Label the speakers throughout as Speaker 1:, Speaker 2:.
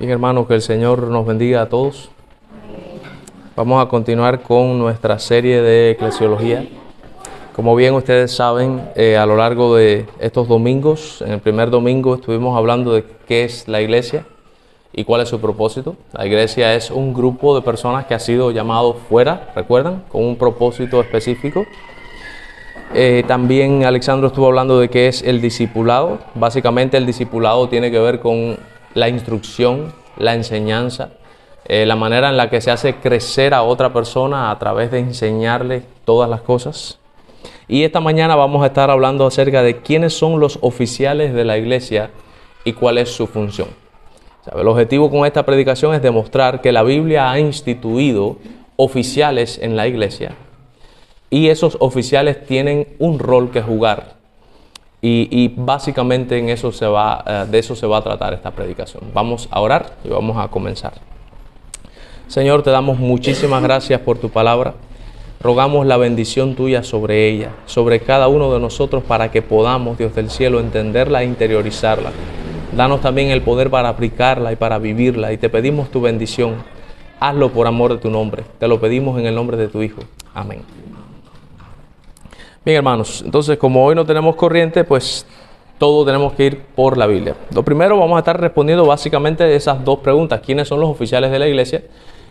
Speaker 1: Bien, hermanos, que el Señor nos bendiga a todos. Vamos a continuar con nuestra serie de eclesiología. Como bien ustedes saben, a lo largo de estos domingos, en el primer domingo estuvimos hablando de qué es la iglesia y cuál es su propósito. La iglesia es un grupo de personas que ha sido llamado fuera, ¿recuerdan? Con un propósito específico. También Alexandro estuvo hablando de qué es el discipulado. Básicamente el discipulado tiene que ver con la instrucción, la enseñanza, la manera en la que se hace crecer a otra persona a través de enseñarle todas las cosas. Y esta mañana vamos a estar hablando acerca de quiénes son los oficiales de la iglesia y cuál es su función. El objetivo con esta predicación es demostrar que la Biblia ha instituido oficiales en la iglesia y esos oficiales tienen un rol que jugar. Y básicamente de eso se va a tratar esta predicación. Vamos a orar y vamos a comenzar. Señor, te damos muchísimas gracias por tu palabra. Rogamos la bendición tuya sobre ella, sobre cada uno de nosotros, para que podamos, Dios del cielo, entenderla e interiorizarla. Danos también el poder para aplicarla y para vivirla. Y te pedimos tu bendición. Hazlo por amor de tu nombre. Te lo pedimos en el nombre de tu Hijo. Amén. Bien, hermanos, entonces como hoy no tenemos corriente, pues todo tenemos que ir por la Biblia. Lo primero, vamos a estar respondiendo básicamente esas dos preguntas. ¿Quiénes son los oficiales de la iglesia?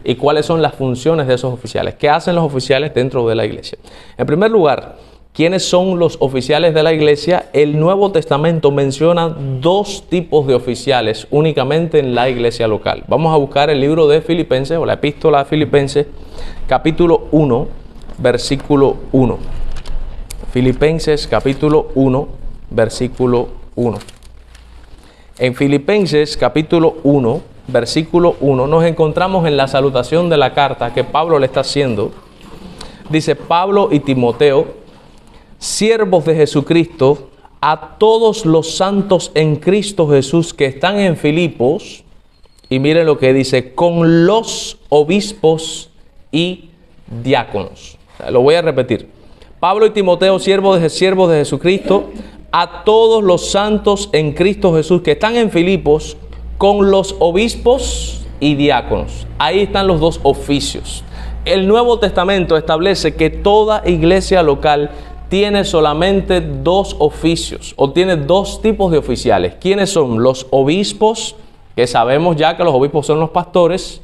Speaker 1: ¿Y cuáles son las funciones de esos oficiales? ¿Qué hacen los oficiales dentro de la iglesia? En primer lugar, ¿quiénes son los oficiales de la iglesia? El Nuevo Testamento menciona dos tipos de oficiales únicamente en la iglesia local. Vamos a buscar el libro de Filipenses o la epístola de Filipenses, capítulo 1, versículo 1. Filipenses capítulo 1, versículo 1. En Filipenses capítulo 1, versículo 1, nos encontramos en la salutación de la carta que Pablo le está haciendo. Dice: Pablo y Timoteo, siervos de Jesucristo, a todos los santos en Cristo Jesús que están en Filipos. Y miren lo que dice: con los obispos y diáconos. Lo voy a repetir. Pablo y Timoteo, siervos de Jesucristo, a todos los santos en Cristo Jesús que están en Filipos, con los obispos y diáconos. Ahí están los dos oficios. El Nuevo Testamento establece que toda iglesia local tiene solamente dos oficios, o tiene dos tipos de oficiales. ¿Quiénes son? Los obispos, que sabemos ya que los obispos son los pastores,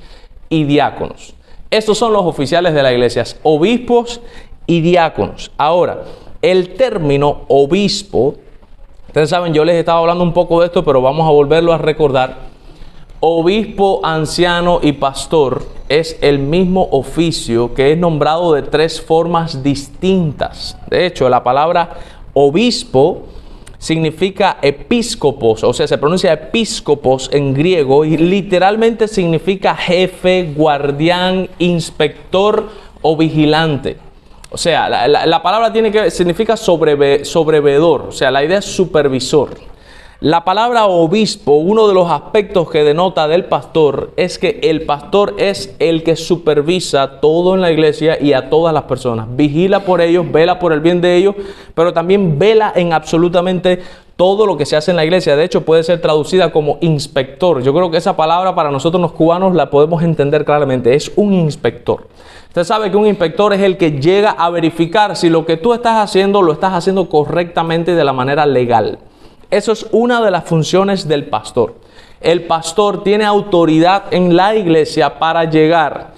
Speaker 1: y diáconos. Estos son los oficiales de la iglesia, obispos y diáconos. Ahora, el término obispo, ustedes saben, yo les estaba hablando un poco de esto, pero vamos a volverlo a recordar. Obispo, anciano y pastor es el mismo oficio que es nombrado de tres formas distintas. De hecho, la palabra obispo significa episcopos, o sea, se pronuncia episcopos en griego y literalmente significa jefe, guardián, inspector o vigilante. O sea, la palabra significa sobreveedor, o sea, la idea es supervisor. La palabra obispo, uno de los aspectos que denota del pastor es que el pastor es el que supervisa todo en la iglesia y a todas las personas. Vigila por ellos, vela por el bien de ellos, pero también vela en absolutamente todo lo que se hace en la iglesia. De hecho, puede ser traducida como inspector. Yo creo que esa palabra para nosotros los cubanos la podemos entender claramente. Es un inspector. Usted sabe que un inspector es el que llega a verificar si lo que tú estás haciendo lo estás haciendo correctamente y de la manera legal. Eso es una de las funciones del pastor. El pastor tiene autoridad en la iglesia para llegar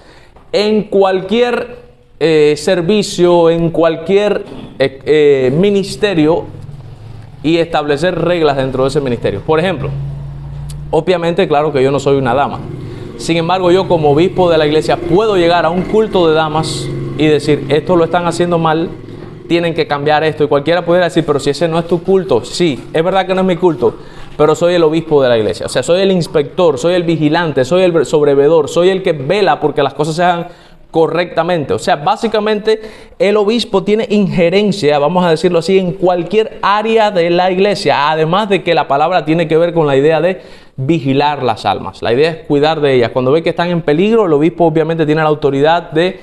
Speaker 1: en cualquier servicio, en cualquier ministerio y establecer reglas dentro de ese ministerio. Por ejemplo, obviamente, claro que yo no soy una dama. Sin embargo, yo como obispo de la iglesia puedo llegar a un culto de damas y decir: esto lo están haciendo mal, tienen que cambiar esto. Y cualquiera pudiera decir: pero si ese no es tu culto. Sí, es verdad que no es mi culto, pero soy el obispo de la iglesia. O sea, soy el inspector, soy el vigilante, soy el sobreveedor, soy el que vela porque las cosas se hagan correctamente. O sea, básicamente el obispo tiene injerencia, vamos a decirlo así, en cualquier área de la iglesia. Además de que la palabra tiene que ver con la idea de vigilar las almas. La idea es cuidar de ellas. Cuando ve que están en peligro, el obispo obviamente tiene la autoridad de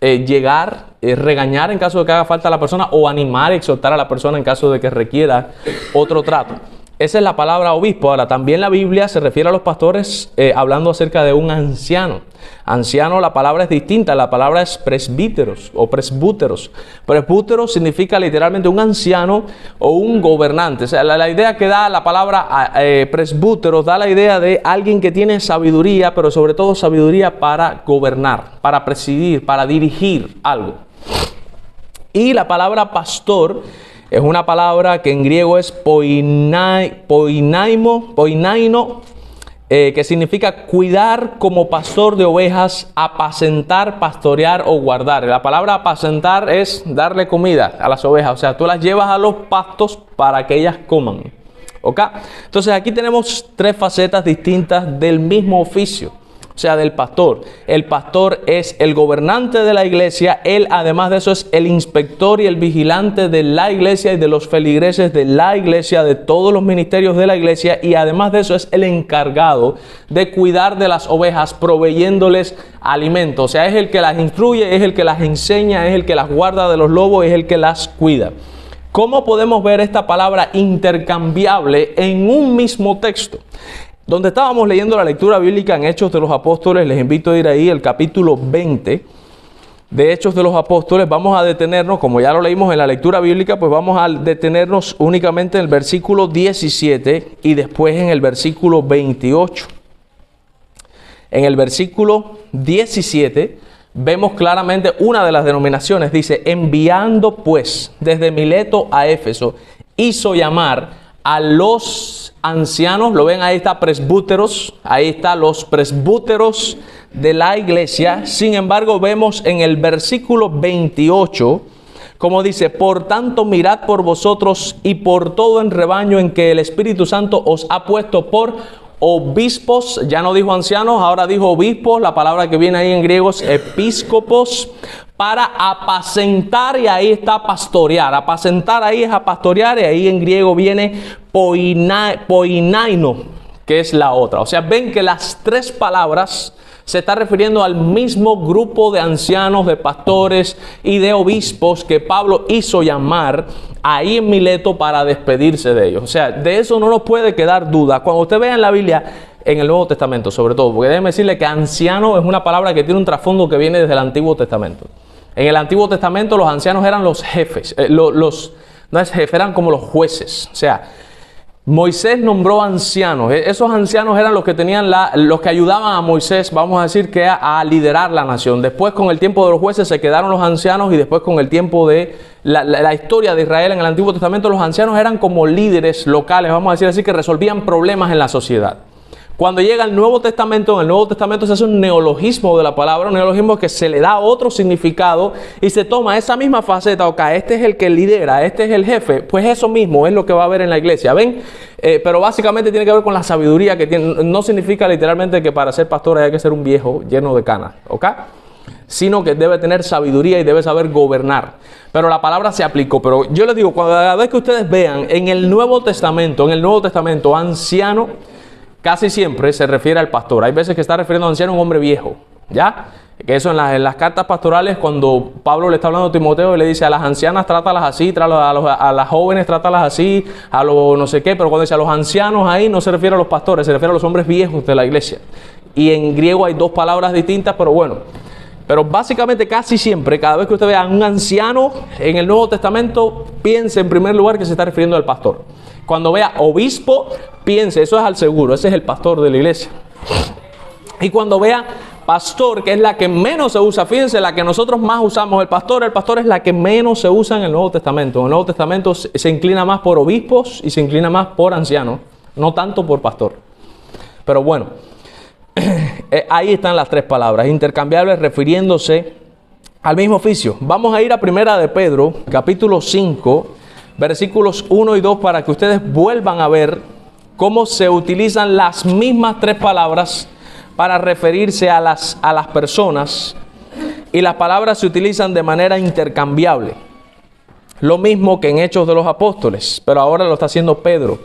Speaker 1: llegar, regañar en caso de que haga falta a la persona, o animar, exhortar a la persona en caso de que requiera otro trato. Esa es la palabra obispo. Ahora, también la Biblia se refiere a los pastores hablando acerca de un anciano. Anciano, la palabra es distinta. La palabra es presbíteros o presbúteros. Presbúteros significa literalmente un anciano o un gobernante. O sea, la idea que da la palabra presbúteros da la idea de alguien que tiene sabiduría, pero sobre todo sabiduría para gobernar, para presidir, para dirigir algo. Y la palabra pastor es una palabra que en griego es poinaino, que significa cuidar como pastor de ovejas, apacentar, pastorear o guardar. La palabra apacentar es darle comida a las ovejas, o sea, tú las llevas a los pastos para que ellas coman. ¿Ok? Entonces aquí tenemos tres facetas distintas del mismo oficio. O sea, del pastor. El pastor es el gobernante de la iglesia. Él, además de eso, es el inspector y el vigilante de la iglesia y de los feligreses de la iglesia, de todos los ministerios de la iglesia. Y además de eso, es el encargado de cuidar de las ovejas, proveyéndoles alimento. O sea, es el que las instruye, es el que las enseña, es el que las guarda de los lobos, es el que las cuida. ¿Cómo podemos ver esta palabra intercambiable en un mismo texto? Donde estábamos leyendo la lectura bíblica en Hechos de los Apóstoles, les invito a ir ahí, el capítulo 20 de Hechos de los Apóstoles. Vamos a detenernos, como ya lo leímos en la lectura bíblica, pues vamos a detenernos únicamente en el versículo 17 y después en el versículo 28. En el versículo 17 vemos claramente una de las denominaciones. Dice, enviando pues desde Mileto a Éfeso, hizo llamar a los ancianos, lo ven, ahí está presbúteros, ahí está los presbúteros de la iglesia. Sin embargo, vemos en el versículo 28, como dice, por tanto mirad por vosotros y por todo el rebaño en que el Espíritu Santo os ha puesto por obispos. Ya no dijo ancianos, ahora dijo obispos. La palabra que viene ahí en griego es episcopos, para apacentar, y ahí está pastorear. Apacentar ahí es a pastorear, y ahí en griego viene poinaino, que es la otra. O sea, ven que las tres palabras se está refiriendo al mismo grupo de ancianos, de pastores y de obispos que Pablo hizo llamar ahí en Mileto para despedirse de ellos. O sea, de eso no nos puede quedar duda. Cuando usted vea en la Biblia, en el Nuevo Testamento sobre todo, porque déjeme decirle que anciano es una palabra que tiene un trasfondo que viene desde el Antiguo Testamento. En el Antiguo Testamento los ancianos eran los jefes, no es jefe, eran como los jueces. O sea, Moisés nombró ancianos. Esos ancianos eran los que tenían los que ayudaban a Moisés, vamos a decir, que a liderar la nación. Después, con el tiempo de los jueces, se quedaron los ancianos, y después con el tiempo de la historia de Israel en el Antiguo Testamento, los ancianos eran como líderes locales, vamos a decir así, que resolvían problemas en la sociedad. Cuando llega el Nuevo Testamento, en el Nuevo Testamento se hace un neologismo de la palabra, un neologismo que se le da otro significado y se toma esa misma faceta. Ok, este es el que lidera, este es el jefe. Pues eso mismo es lo que va a haber en la iglesia, ¿ven? Pero básicamente tiene que ver con la sabiduría que tiene. No significa literalmente que para ser pastor hay que ser un viejo lleno de canas, ¿ok? Sino que debe tener sabiduría y debe saber gobernar. Pero la palabra se aplicó. Pero yo les digo, cada vez que ustedes vean en el Nuevo Testamento, anciano, casi siempre se refiere al pastor. Hay veces que está refiriendo a anciano a un hombre viejo, ¿ya? Que eso en las cartas pastorales, cuando Pablo le está hablando a Timoteo y le dice a las ancianas trátalas así, a las jóvenes trátalas así, a los no sé qué, pero cuando dice a los ancianos ahí no se refiere a los pastores, se refiere a los hombres viejos de la iglesia. Y en griego hay dos palabras distintas, pero bueno. Pero básicamente casi siempre, cada vez que usted vea a un anciano en el Nuevo Testamento, piense en primer lugar que se está refiriendo al pastor. Cuando vea obispo, piense, eso es al seguro, ese es el pastor de la iglesia. Y cuando vea pastor, que es la que menos se usa, fíjense, la que nosotros más usamos, el pastor es la que menos se usa en el Nuevo Testamento. En el Nuevo Testamento se inclina más por obispos y se inclina más por ancianos, no tanto por pastor. Pero bueno, ahí están las tres palabras, intercambiables, refiriéndose al mismo oficio. Vamos a ir a Primera de Pedro, capítulo 5, versículos 1 y 2, para que ustedes vuelvan a ver cómo se utilizan las mismas tres palabras para referirse a las personas, y las palabras se utilizan de manera intercambiable. Lo mismo que en Hechos de los Apóstoles, pero ahora lo está haciendo Pedro.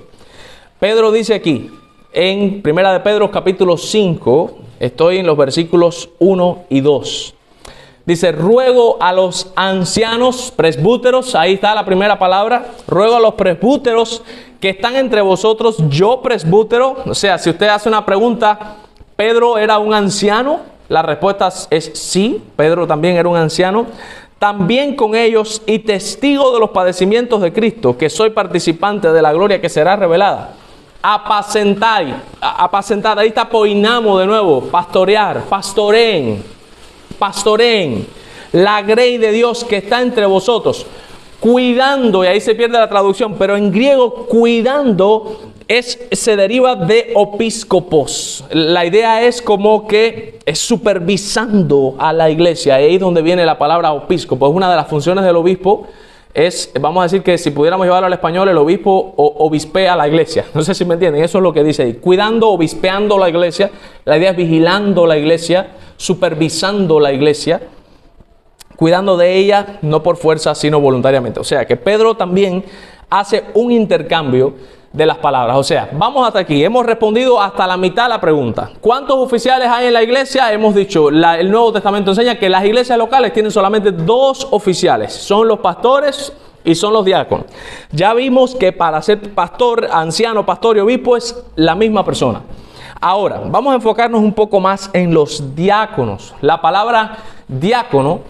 Speaker 1: Pedro dice aquí, en Primera de Pedro capítulo 5, estoy en los versículos 1 y 2. Dice, ruego a los ancianos presbúteros, ahí está la primera palabra, ruego a los presbúteros que están entre vosotros, yo presbútero. O sea, si usted hace una pregunta, ¿Pedro era un anciano? La respuesta es sí, Pedro también era un anciano. También con ellos y testigo de los padecimientos de Cristo, que soy participante de la gloria que será revelada. Apacentad, ahí está poinamo de nuevo, pastorear, pastoreen, la grey de Dios que está entre vosotros, cuidando, y ahí se pierde la traducción, pero en griego cuidando se deriva de opiscopos. La idea es como que es supervisando a la iglesia. Ahí es donde viene la palabra obispo. Es una de las funciones del obispo. Vamos a decir que si pudiéramos llevarlo al español, el obispo obispea a la iglesia. No sé si me entienden. Eso es lo que dice ahí. Cuidando, obispeando la iglesia. La idea es vigilando la iglesia, supervisando la iglesia, cuidando de ella, no por fuerza, sino voluntariamente. O sea que Pedro también hace un intercambio de las palabras. O sea, vamos hasta aquí. Hemos respondido hasta la mitad de la pregunta. ¿Cuántos oficiales hay en la iglesia? Hemos dicho, el Nuevo Testamento enseña que las iglesias locales tienen solamente 2 oficiales. Son los pastores y son los diáconos. Ya vimos que para ser pastor, anciano, pastor y obispo es la misma persona. Ahora, vamos a enfocarnos un poco más en los diáconos. La palabra diácono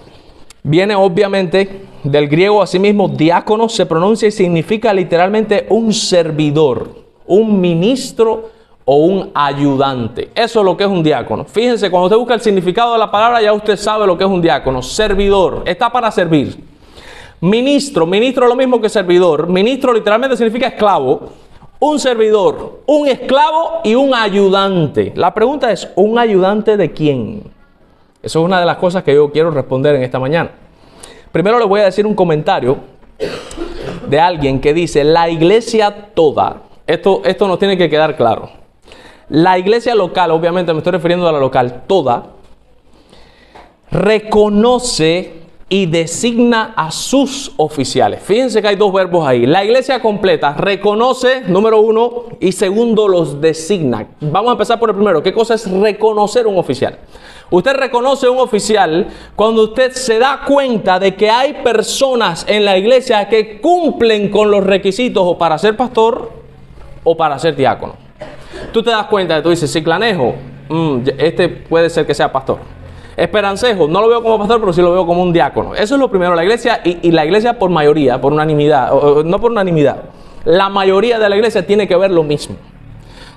Speaker 1: viene obviamente del griego, asimismo, diácono se pronuncia y significa literalmente un servidor, un ministro o un ayudante. Eso es lo que es un diácono. Fíjense, cuando usted busca el significado de la palabra, ya usted sabe lo que es un diácono. Servidor, está para servir. Ministro es lo mismo que servidor. Ministro literalmente significa esclavo. Un servidor, un esclavo y un ayudante. La pregunta es, ¿un ayudante de quién? Eso es una de las cosas que yo quiero responder en esta mañana. Primero les voy a decir un comentario de alguien que dice, la iglesia toda, esto nos tiene que quedar claro. La iglesia local, obviamente me estoy refiriendo a la local, toda, reconoce y designa a sus oficiales. Fíjense que hay 2 verbos ahí. La iglesia completa reconoce, número 1, y segundo, los designa. Vamos a empezar por el primero. ¿Qué cosa es reconocer un oficial? Usted reconoce un oficial cuando usted se da cuenta de que hay personas en la iglesia que cumplen con los requisitos o para ser pastor o para ser diácono. Tú te das cuenta, tú dices, Ciclanejo, este puede ser que sea pastor. Esperancejo, no lo veo como pastor, pero sí lo veo como un diácono. Eso es lo primero, la iglesia, y la iglesia por mayoría, por unanimidad, no por unanimidad, la mayoría de la iglesia tiene que ver lo mismo.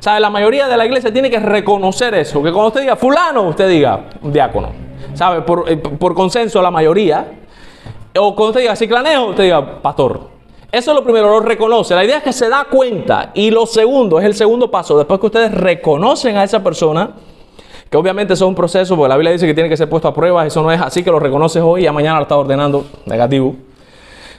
Speaker 1: ¿Sabe? La mayoría de la iglesia tiene que reconocer eso, que cuando usted diga fulano, usted diga diácono. ¿Sabe? Por consenso la mayoría. O cuando usted diga Ciclanejo, usted diga pastor. Eso es lo primero, lo reconoce. La idea es que se da cuenta. Y lo segundo, es el segundo paso. Después que ustedes reconocen a esa persona, que obviamente eso es un proceso, porque la Biblia dice que tiene que ser puesto a prueba. Eso no es así que lo reconoces hoy y ya mañana lo estás ordenando negativo.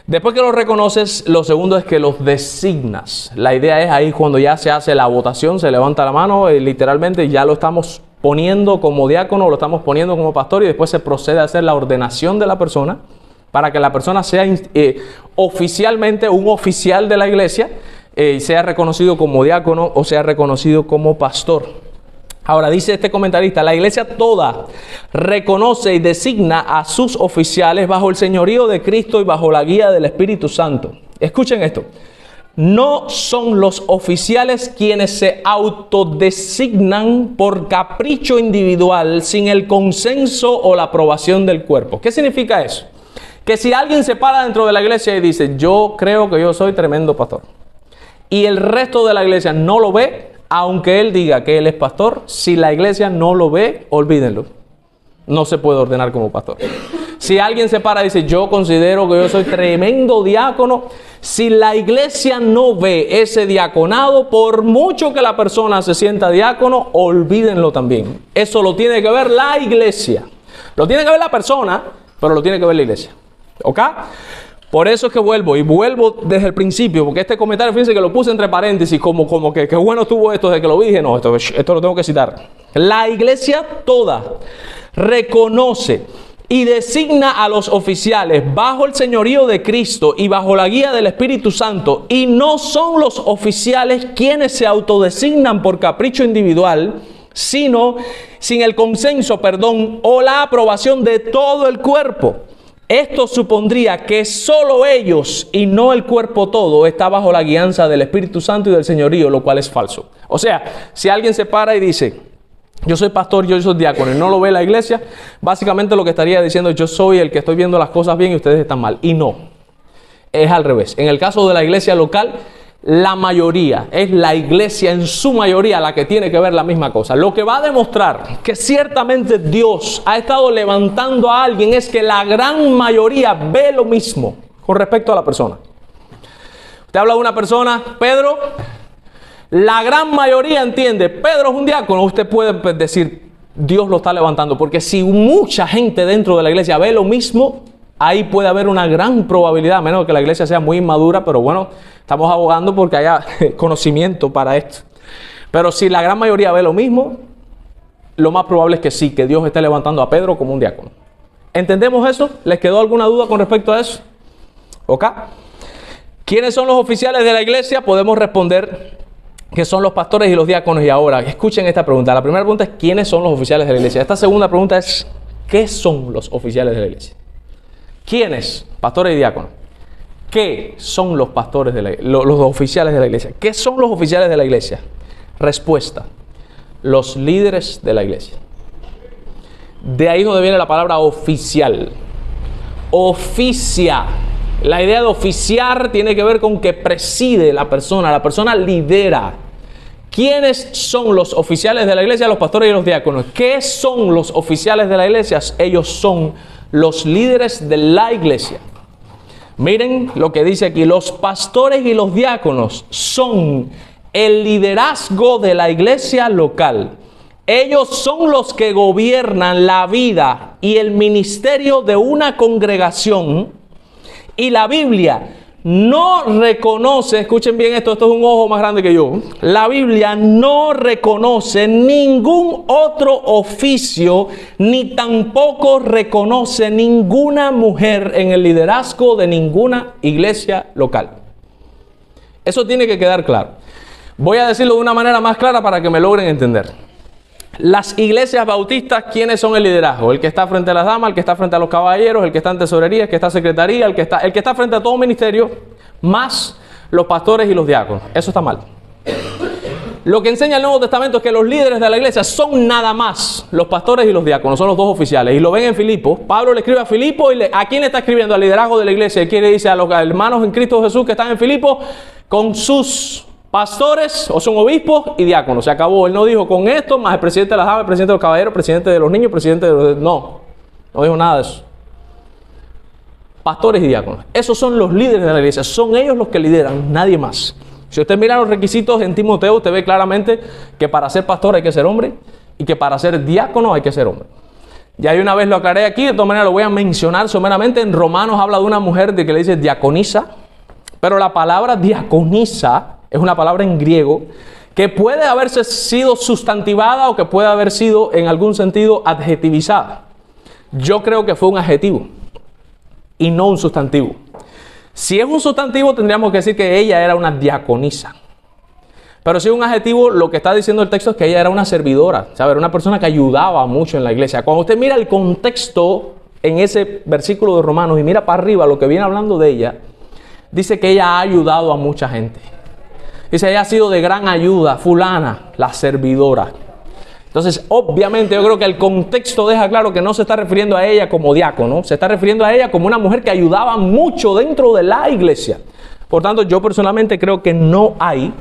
Speaker 1: Después que los reconoces, lo segundo es que los designas. La idea es ahí cuando ya se hace la votación, se levanta la mano, literalmente ya lo estamos poniendo como diácono, lo estamos poniendo como pastor y después se procede a hacer la ordenación de la persona para que la persona sea oficialmente un oficial de la iglesia, sea reconocido como diácono o sea reconocido como pastor. Ahora dice este comentarista, la iglesia toda reconoce y designa a sus oficiales bajo el señorío de Cristo y bajo la guía del Espíritu Santo. Escuchen esto, no son los oficiales quienes se autodesignan por capricho individual sin el consenso o la aprobación del cuerpo. ¿Qué significa eso? Que si alguien se para dentro de la iglesia y dice, yo creo que yo soy tremendo pastor, y el resto de la iglesia no lo ve, aunque él diga que él es pastor, si la iglesia no lo ve, olvídenlo. No se puede ordenar como pastor. Si alguien se para y dice, yo considero que yo soy tremendo diácono, si la iglesia no ve ese diaconado, por mucho que la persona se sienta diácono, olvídenlo también. Eso lo tiene que ver la iglesia. Lo tiene que ver la persona, pero lo tiene que ver la iglesia. ¿Ok? Por eso es que vuelvo desde el principio, porque este comentario, fíjense que lo puse entre paréntesis, como que bueno estuvo esto de que lo dije. No, esto lo tengo que citar. La iglesia toda reconoce y designa a los oficiales bajo el señorío de Cristo y bajo la guía del Espíritu Santo, y no son los oficiales quienes se autodesignan por capricho individual, sino sin el consenso, o la aprobación de todo el cuerpo. Esto supondría que solo ellos y no el cuerpo todo está bajo la guianza del Espíritu Santo y del señorío, lo cual es falso. O sea, si alguien se para y dice, yo soy pastor, yo soy diácono, y no lo ve la iglesia, básicamente lo que estaría diciendo, yo soy el que estoy viendo las cosas bien y ustedes están mal. Y no, es al revés. En el caso de la iglesia local, la mayoría, es la iglesia en su mayoría la que tiene que ver la misma cosa. Lo que va a demostrar que ciertamente Dios ha estado levantando a alguien es que la gran mayoría ve lo mismo con respecto a la persona. Usted habla de una persona, Pedro, la gran mayoría entiende, Pedro es un diácono. Usted puede decir, Dios lo está levantando, porque si mucha gente dentro de la iglesia ve lo mismo, ahí puede haber una gran probabilidad, a menos que la iglesia sea muy inmadura, pero bueno, estamos abogando porque haya conocimiento para esto. Pero si la gran mayoría ve lo mismo, lo más probable es que sí, que Dios esté levantando a Pedro como un diácono. ¿Entendemos eso? ¿Les quedó alguna duda con respecto a eso? ¿Ok? ¿Quiénes son los oficiales de la iglesia? Podemos responder que son los pastores y los diáconos. Y ahora, escuchen esta pregunta. La primera pregunta es, ¿quiénes son los oficiales de la iglesia? Esta segunda pregunta es, ¿qué son los oficiales de la iglesia? ¿Quiénes? Pastores y diáconos. ¿Qué son los pastores de los oficiales de la iglesia? ¿Qué son los oficiales de la iglesia? Respuesta: los líderes de la iglesia. De ahí es donde viene la palabra oficial. Oficia. La idea de oficiar tiene que ver con que preside la persona lidera. ¿Quiénes son los oficiales de la iglesia? Los pastores y los diáconos. ¿Qué son los oficiales de la iglesia? Ellos son los líderes de la iglesia. Miren lo que dice aquí: los pastores y los diáconos son el liderazgo de la iglesia local. Ellos son los que gobiernan la vida y el ministerio de una congregación. Y la Biblia no reconoce, escuchen bien esto es un ojo más grande que yo. La Biblia no reconoce ningún otro oficio, ni tampoco reconoce ninguna mujer en el liderazgo de ninguna iglesia local. Eso tiene que quedar claro. Voy a decirlo de una manera más clara para que me logren entender. Las iglesias bautistas, ¿quiénes son el liderazgo? El que está frente a las damas, el que está frente a los caballeros, el que está en tesorería, el que está en secretaría, el que está frente a todo ministerio, más los pastores y los diáconos. Eso está mal. Lo que enseña el Nuevo Testamento es que los líderes de la iglesia son nada más los pastores y los diáconos, son los dos oficiales. Y lo ven en Filipos. Pablo le escribe a Filipos y ¿a quién le está escribiendo? Al liderazgo de la iglesia. Y quiere dice a los hermanos en Cristo Jesús que están en Filipos con sus pastores, o son obispos y diáconos. Se acabó. Él no dijo con esto, más el presidente de las damas, el presidente de los caballeros, presidente de los niños, presidente de los... No dijo nada de eso. Pastores y diáconos. Esos son los líderes de la iglesia. Son ellos los que lideran, nadie más. Si usted mira los requisitos en Timoteo, usted ve claramente que para ser pastor hay que ser hombre y que para ser diácono hay que ser hombre. Ya una vez lo aclaré aquí, de todas maneras lo voy a mencionar someramente. En Romanos habla de una mujer de que le dice diaconisa, pero la palabra diaconisa es una palabra en griego que puede haberse sido sustantivada o que puede haber sido en algún sentido adjetivizada. Yo creo que fue un adjetivo y no un sustantivo. Si es un sustantivo tendríamos que decir que ella era una diaconisa. Pero si es un adjetivo, lo que está diciendo el texto es que ella era una servidora, ¿sabe? Era una persona que ayudaba mucho en la iglesia. Cuando usted mira el contexto en ese versículo de Romanos y mira para arriba lo que viene hablando de ella, dice que ella ha ayudado a mucha gente. Dice, ella ha sido de gran ayuda, fulana, la servidora. Entonces, obviamente, yo creo que el contexto deja claro que no se está refiriendo a ella como diácono, se está refiriendo a ella como una mujer que ayudaba mucho dentro de la iglesia. Por tanto, yo personalmente creo que no hay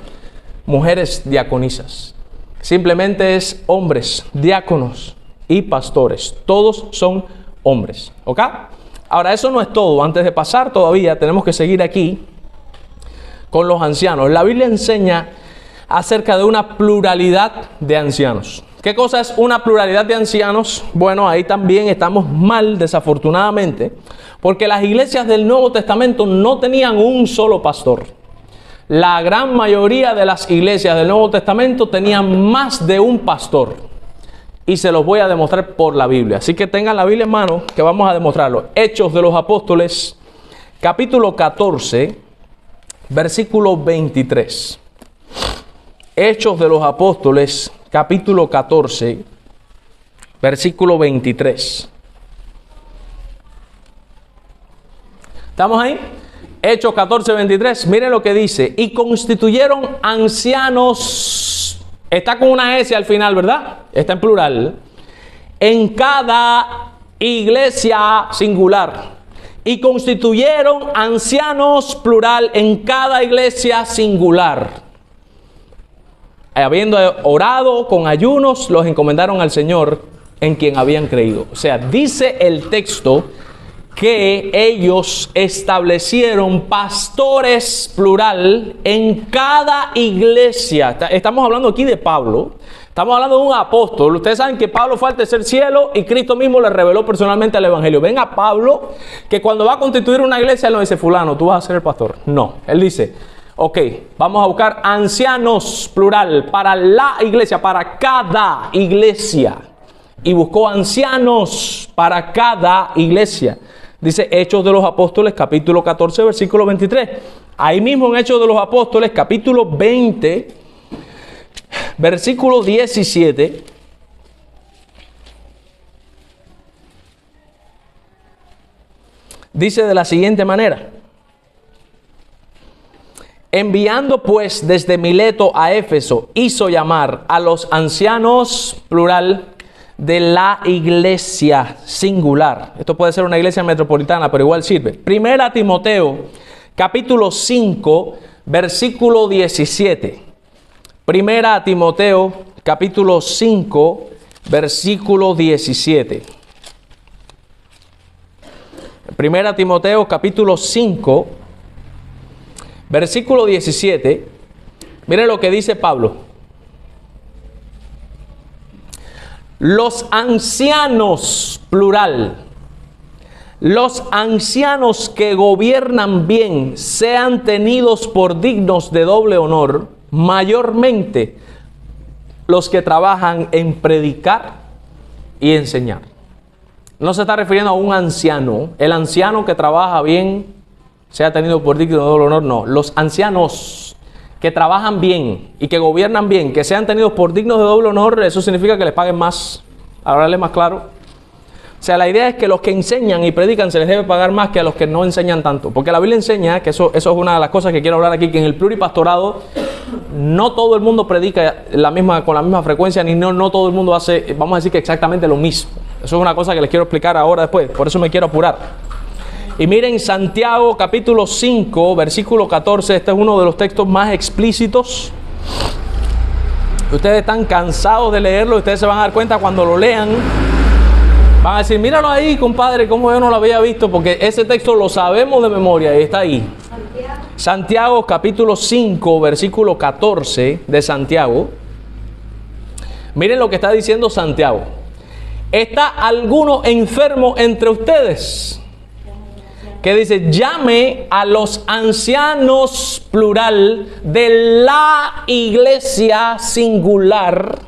Speaker 1: mujeres diaconisas. Simplemente es hombres, diáconos y pastores. Todos son hombres, ¿ok? Ahora, eso no es todo. Antes de pasar todavía, tenemos que seguir aquí con los ancianos. La Biblia enseña acerca de una pluralidad de ancianos. ¿Qué cosa es una pluralidad de ancianos? Bueno, ahí también estamos mal, desafortunadamente, porque las iglesias del Nuevo Testamento no tenían un solo pastor. La gran mayoría de las iglesias del Nuevo Testamento tenían más de un pastor. Y se los voy a demostrar por la Biblia. Así que tengan la Biblia en mano, que vamos a demostrarlo. Hechos de los Apóstoles, capítulo 14, versículo 23. Hechos de los Apóstoles, capítulo 14, versículo 23. ¿Estamos ahí? Hechos 14:23. Miren lo que dice. Y constituyeron ancianos. Está con una S al final, ¿verdad? Está en plural. En cada iglesia singular. Y constituyeron ancianos plural en cada iglesia singular. Habiendo orado con ayunos, los encomendaron al Señor en quien habían creído. O sea, dice el texto que ellos establecieron pastores plural en cada iglesia. Estamos hablando aquí de Pablo. Estamos hablando de un apóstol. Ustedes saben que Pablo fue al tercer cielo y Cristo mismo le reveló personalmente el evangelio. Ven a Pablo, que cuando va a constituir una iglesia, él no dice, fulano, tú vas a ser el pastor. No, él dice, ok, vamos a buscar ancianos, plural, para la iglesia, para cada iglesia. Y buscó ancianos para cada iglesia. Dice Hechos de los Apóstoles, capítulo 14, versículo 23. Ahí mismo en Hechos de los Apóstoles, capítulo 20, versículo 17. Dice de la siguiente manera. Enviando pues desde Mileto a Éfeso, hizo llamar a los ancianos, plural, de la iglesia singular. Esto puede ser una iglesia metropolitana, pero igual sirve. Primera Timoteo, capítulo 5, versículo 17. Primera Timoteo, capítulo 5, versículo 17. Primera Timoteo, capítulo 5, versículo 17. Miren lo que dice Pablo. Los ancianos, plural, los ancianos que gobiernan bien sean tenidos por dignos de doble honor, mayormente los que trabajan en predicar y enseñar. No se está refiriendo a un anciano, el anciano que trabaja bien sea tenido por digno de doble honor, no. Los ancianos que trabajan bien y que gobiernan bien, que sean tenidos por dignos de doble honor, eso significa que les paguen más. Hablarle más claro. O sea, la idea es que los que enseñan y predican se les debe pagar más que a los que no enseñan tanto. Porque la Biblia enseña, que eso es una de las cosas que quiero hablar aquí, que en el pluripastorado no todo el mundo predica con la misma frecuencia, ni no todo el mundo hace, vamos a decir que exactamente lo mismo. Eso es una cosa que les quiero explicar ahora después, por eso me quiero apurar. Y miren Santiago capítulo 5, versículo 14, este es uno de los textos más explícitos. Ustedes están cansados de leerlo, ustedes se van a dar cuenta cuando lo lean. Van a decir, míralo ahí, compadre, cómo yo no lo había visto, porque ese texto lo sabemos de memoria y está ahí. Santiago capítulo 5, versículo 14 de Santiago. Miren lo que está diciendo Santiago. ¿Está alguno enfermo entre ustedes? Que dice, llame a los ancianos, plural, de la iglesia singular.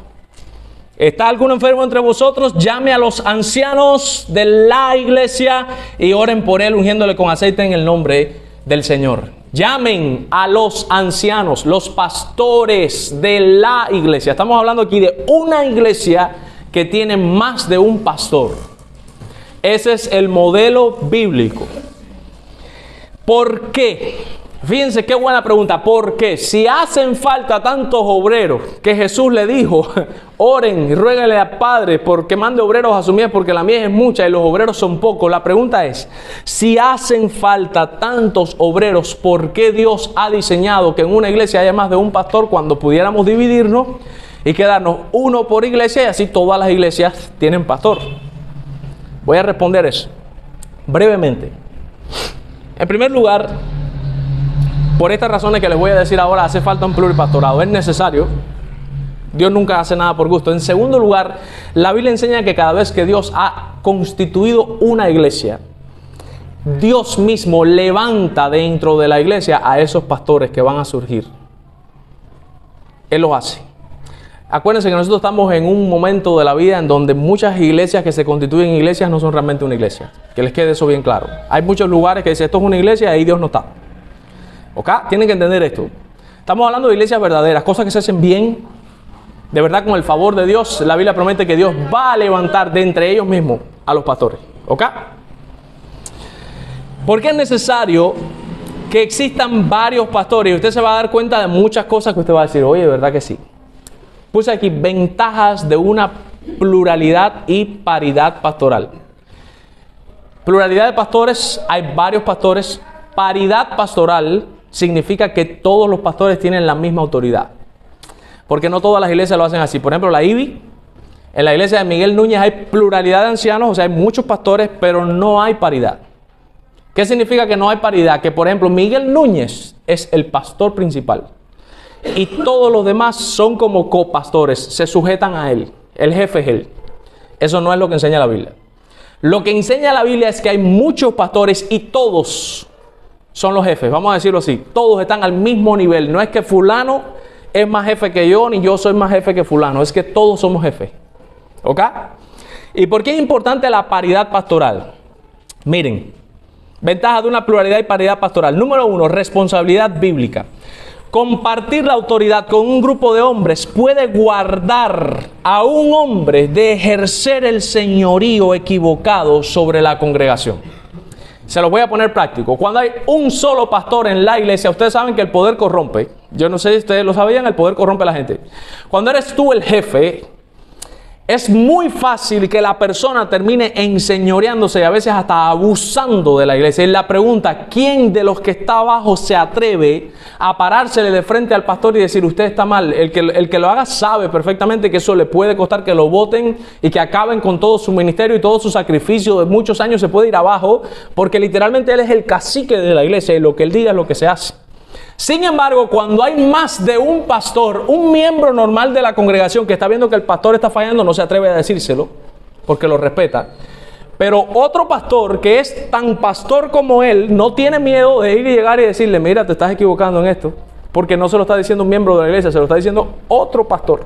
Speaker 1: ¿Está algún enfermo entre vosotros? Llame a los ancianos de la iglesia y oren por él, ungiéndole con aceite en el nombre del Señor. Llamen a los ancianos, los pastores de la iglesia. Estamos hablando aquí de una iglesia que tiene más de un pastor. Ese es el modelo bíblico. ¿Por qué? Fíjense qué buena pregunta. ¿Por qué? Si hacen falta tantos obreros que Jesús le dijo, oren y ruéguenle al Padre porque mande obreros a su mies porque la mies es mucha y los obreros son pocos. La pregunta es, si hacen falta tantos obreros, ¿por qué Dios ha diseñado que en una iglesia haya más de un pastor cuando pudiéramos dividirnos y quedarnos uno por iglesia y así todas las iglesias tienen pastor? Voy a responder eso brevemente. En primer lugar, por estas razones que les voy a decir ahora, hace falta un pluripastorado. Es necesario. Dios nunca hace nada por gusto. En segundo lugar, la Biblia enseña que cada vez que Dios ha constituido una iglesia, Dios mismo levanta dentro de la iglesia a esos pastores que van a surgir. Él lo hace. Acuérdense que nosotros estamos en un momento de la vida en donde muchas iglesias que se constituyen iglesias no son realmente una iglesia. Que les quede eso bien claro. Hay muchos lugares que dicen esto es una iglesia y ahí Dios no está. ¿Ok? Tienen que entender esto. Estamos hablando de iglesias verdaderas, cosas que se hacen bien, de verdad con el favor de Dios. La Biblia promete que Dios va a levantar de entre ellos mismos a los pastores. ¿Ok? ¿Por qué es necesario que existan varios pastores? Y usted se va a dar cuenta de muchas cosas que usted va a decir, oye, ¿verdad que sí? Puse aquí ventajas de una pluralidad y paridad pastoral. Pluralidad de pastores, hay varios pastores. Paridad pastoral significa que todos los pastores tienen la misma autoridad. Porque no todas las iglesias lo hacen así. Por ejemplo, la IBI, en la iglesia de Miguel Núñez hay pluralidad de ancianos, o sea, hay muchos pastores, pero no hay paridad. ¿Qué significa que no hay paridad? Que, por ejemplo, Miguel Núñez es el pastor principal y todos los demás son como copastores, se sujetan a él. El jefe es él. Eso no es lo que enseña la Biblia. Lo que enseña la Biblia es que hay muchos pastores y todos son los jefes. Vamos a decirlo así, todos están al mismo nivel. No es que fulano es más jefe que yo, ni yo soy más jefe que fulano. Es que todos somos jefes. ¿Ok? ¿Y por qué es importante la paridad pastoral? Miren, ventaja de una pluralidad y paridad pastoral. Número 1, responsabilidad bíblica. Compartir la autoridad con un grupo de hombres puede guardar a un hombre de ejercer el señorío equivocado sobre la congregación. Se los voy a poner práctico. Cuando hay un solo pastor en la iglesia, ustedes saben que el poder corrompe. Yo no sé si ustedes lo sabían, el poder corrompe a la gente. Cuando eres tú el jefe, es muy fácil que la persona termine enseñoreándose y a veces hasta abusando de la iglesia. Y la pregunta, ¿quién de los que está abajo se atreve a parársele de frente al pastor y decir, usted está mal? El que lo haga sabe perfectamente que eso le puede costar que lo voten y que acaben con todo su ministerio y todo su sacrificio de muchos años se puede ir abajo, porque literalmente él es el cacique de la iglesia y lo que él diga es lo que se hace. Sin embargo, cuando hay más de un pastor, un miembro normal de la congregación que está viendo que el pastor está fallando, no se atreve a decírselo porque lo respeta. Pero otro pastor que es tan pastor como él, no tiene miedo de ir y llegar y decirle, mira, te estás equivocando en esto. Porque no se lo está diciendo un miembro de la iglesia, se lo está diciendo otro pastor.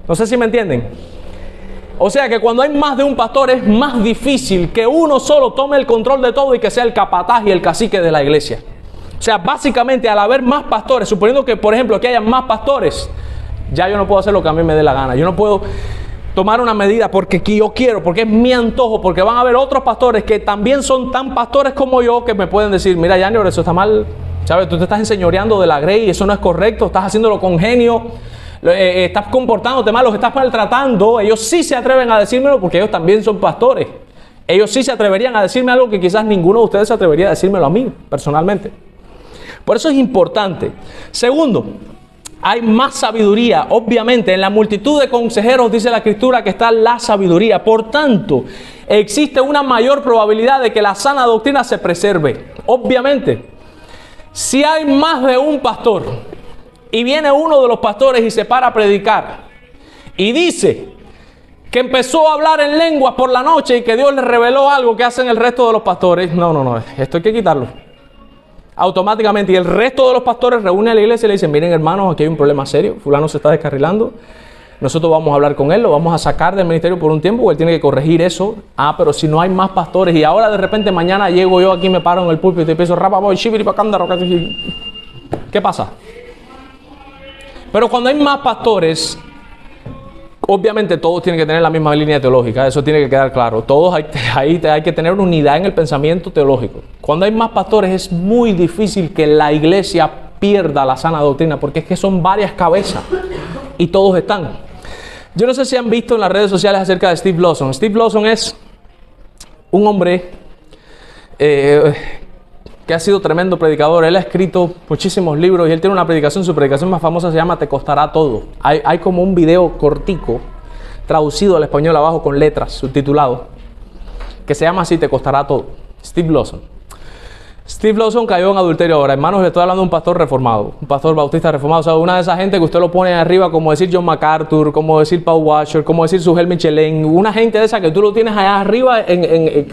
Speaker 1: No sé si me entienden. O sea que cuando hay más de un pastor es más difícil que uno solo tome el control de todo y que sea el capataz y el cacique de la iglesia. O sea, básicamente al haber más pastores, suponiendo que, por ejemplo, que haya más pastores, ya yo no puedo hacer lo que a mí me dé la gana. Yo no puedo tomar una medida porque yo quiero, porque es mi antojo, porque van a haber otros pastores que también son tan pastores como yo que me pueden decir, mira, Janior, eso está mal, ¿sabes? Tú te estás enseñoreando de la grey y eso no es correcto, estás haciéndolo con genio, estás comportándote mal, los estás maltratando. Ellos sí se atreven a decírmelo porque ellos también son pastores. Ellos sí se atreverían a decirme algo que quizás ninguno de ustedes se atrevería a decírmelo a mí, personalmente. Por eso es importante. Segundo, hay más sabiduría. Obviamente, en la multitud de consejeros dice la Escritura que está la sabiduría. Por tanto, existe una mayor probabilidad de que la sana doctrina se preserve. Obviamente, si hay más de un pastor y viene uno de los pastores y se para a predicar y dice que empezó a hablar en lenguas por la noche y que Dios le reveló algo que hacen el resto de los pastores, no, esto hay que quitarlo. Automáticamente, y el resto de los pastores reúnen a la iglesia y le dicen, miren hermanos, aquí hay un problema serio, fulano se está descarrilando, nosotros vamos a hablar con él, lo vamos a sacar del ministerio por un tiempo, él tiene que corregir eso. Pero si no hay más pastores y ahora de repente mañana llego yo aquí, me paro en el púlpito y empiezo, ¿qué pasa? Pero cuando hay más pastores, obviamente todos tienen que tener la misma línea teológica, eso tiene que quedar claro. Todos hay que tener unidad en el pensamiento teológico. Cuando hay más pastores es muy difícil que la iglesia pierda la sana doctrina, porque es que son varias cabezas y todos están. Yo no sé si han visto en las redes sociales acerca de Steve Lawson. Steve Lawson es un hombre que ha sido tremendo predicador. Él ha escrito muchísimos libros y él tiene una predicación, su predicación más famosa se llama Te costará todo. Hay como un video cortico, traducido al español abajo con letras, subtitulado, que se llama así, Te costará todo. Steve Lawson. Steve Lawson cayó en adulterio ahora. Hermanos, le estoy hablando de un pastor reformado, un pastor bautista reformado. O sea, una de esas gente que usted lo pone arriba, como decir John MacArthur, como decir Paul Washer, como decir Sujel Michelin. Una gente de esa que tú lo tienes allá arriba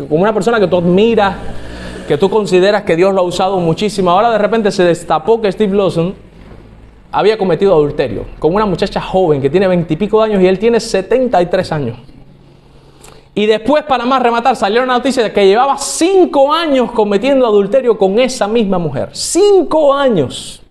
Speaker 1: como una persona que tú admiras, que tú consideras que Dios lo ha usado muchísimo. Ahora de repente se destapó que Steve Lawson había cometido adulterio con una muchacha joven que tiene 20 y pico de años y él tiene 73 años. Y después, para más rematar, salió una noticia de que llevaba 5 años cometiendo adulterio con esa misma mujer. 5 años.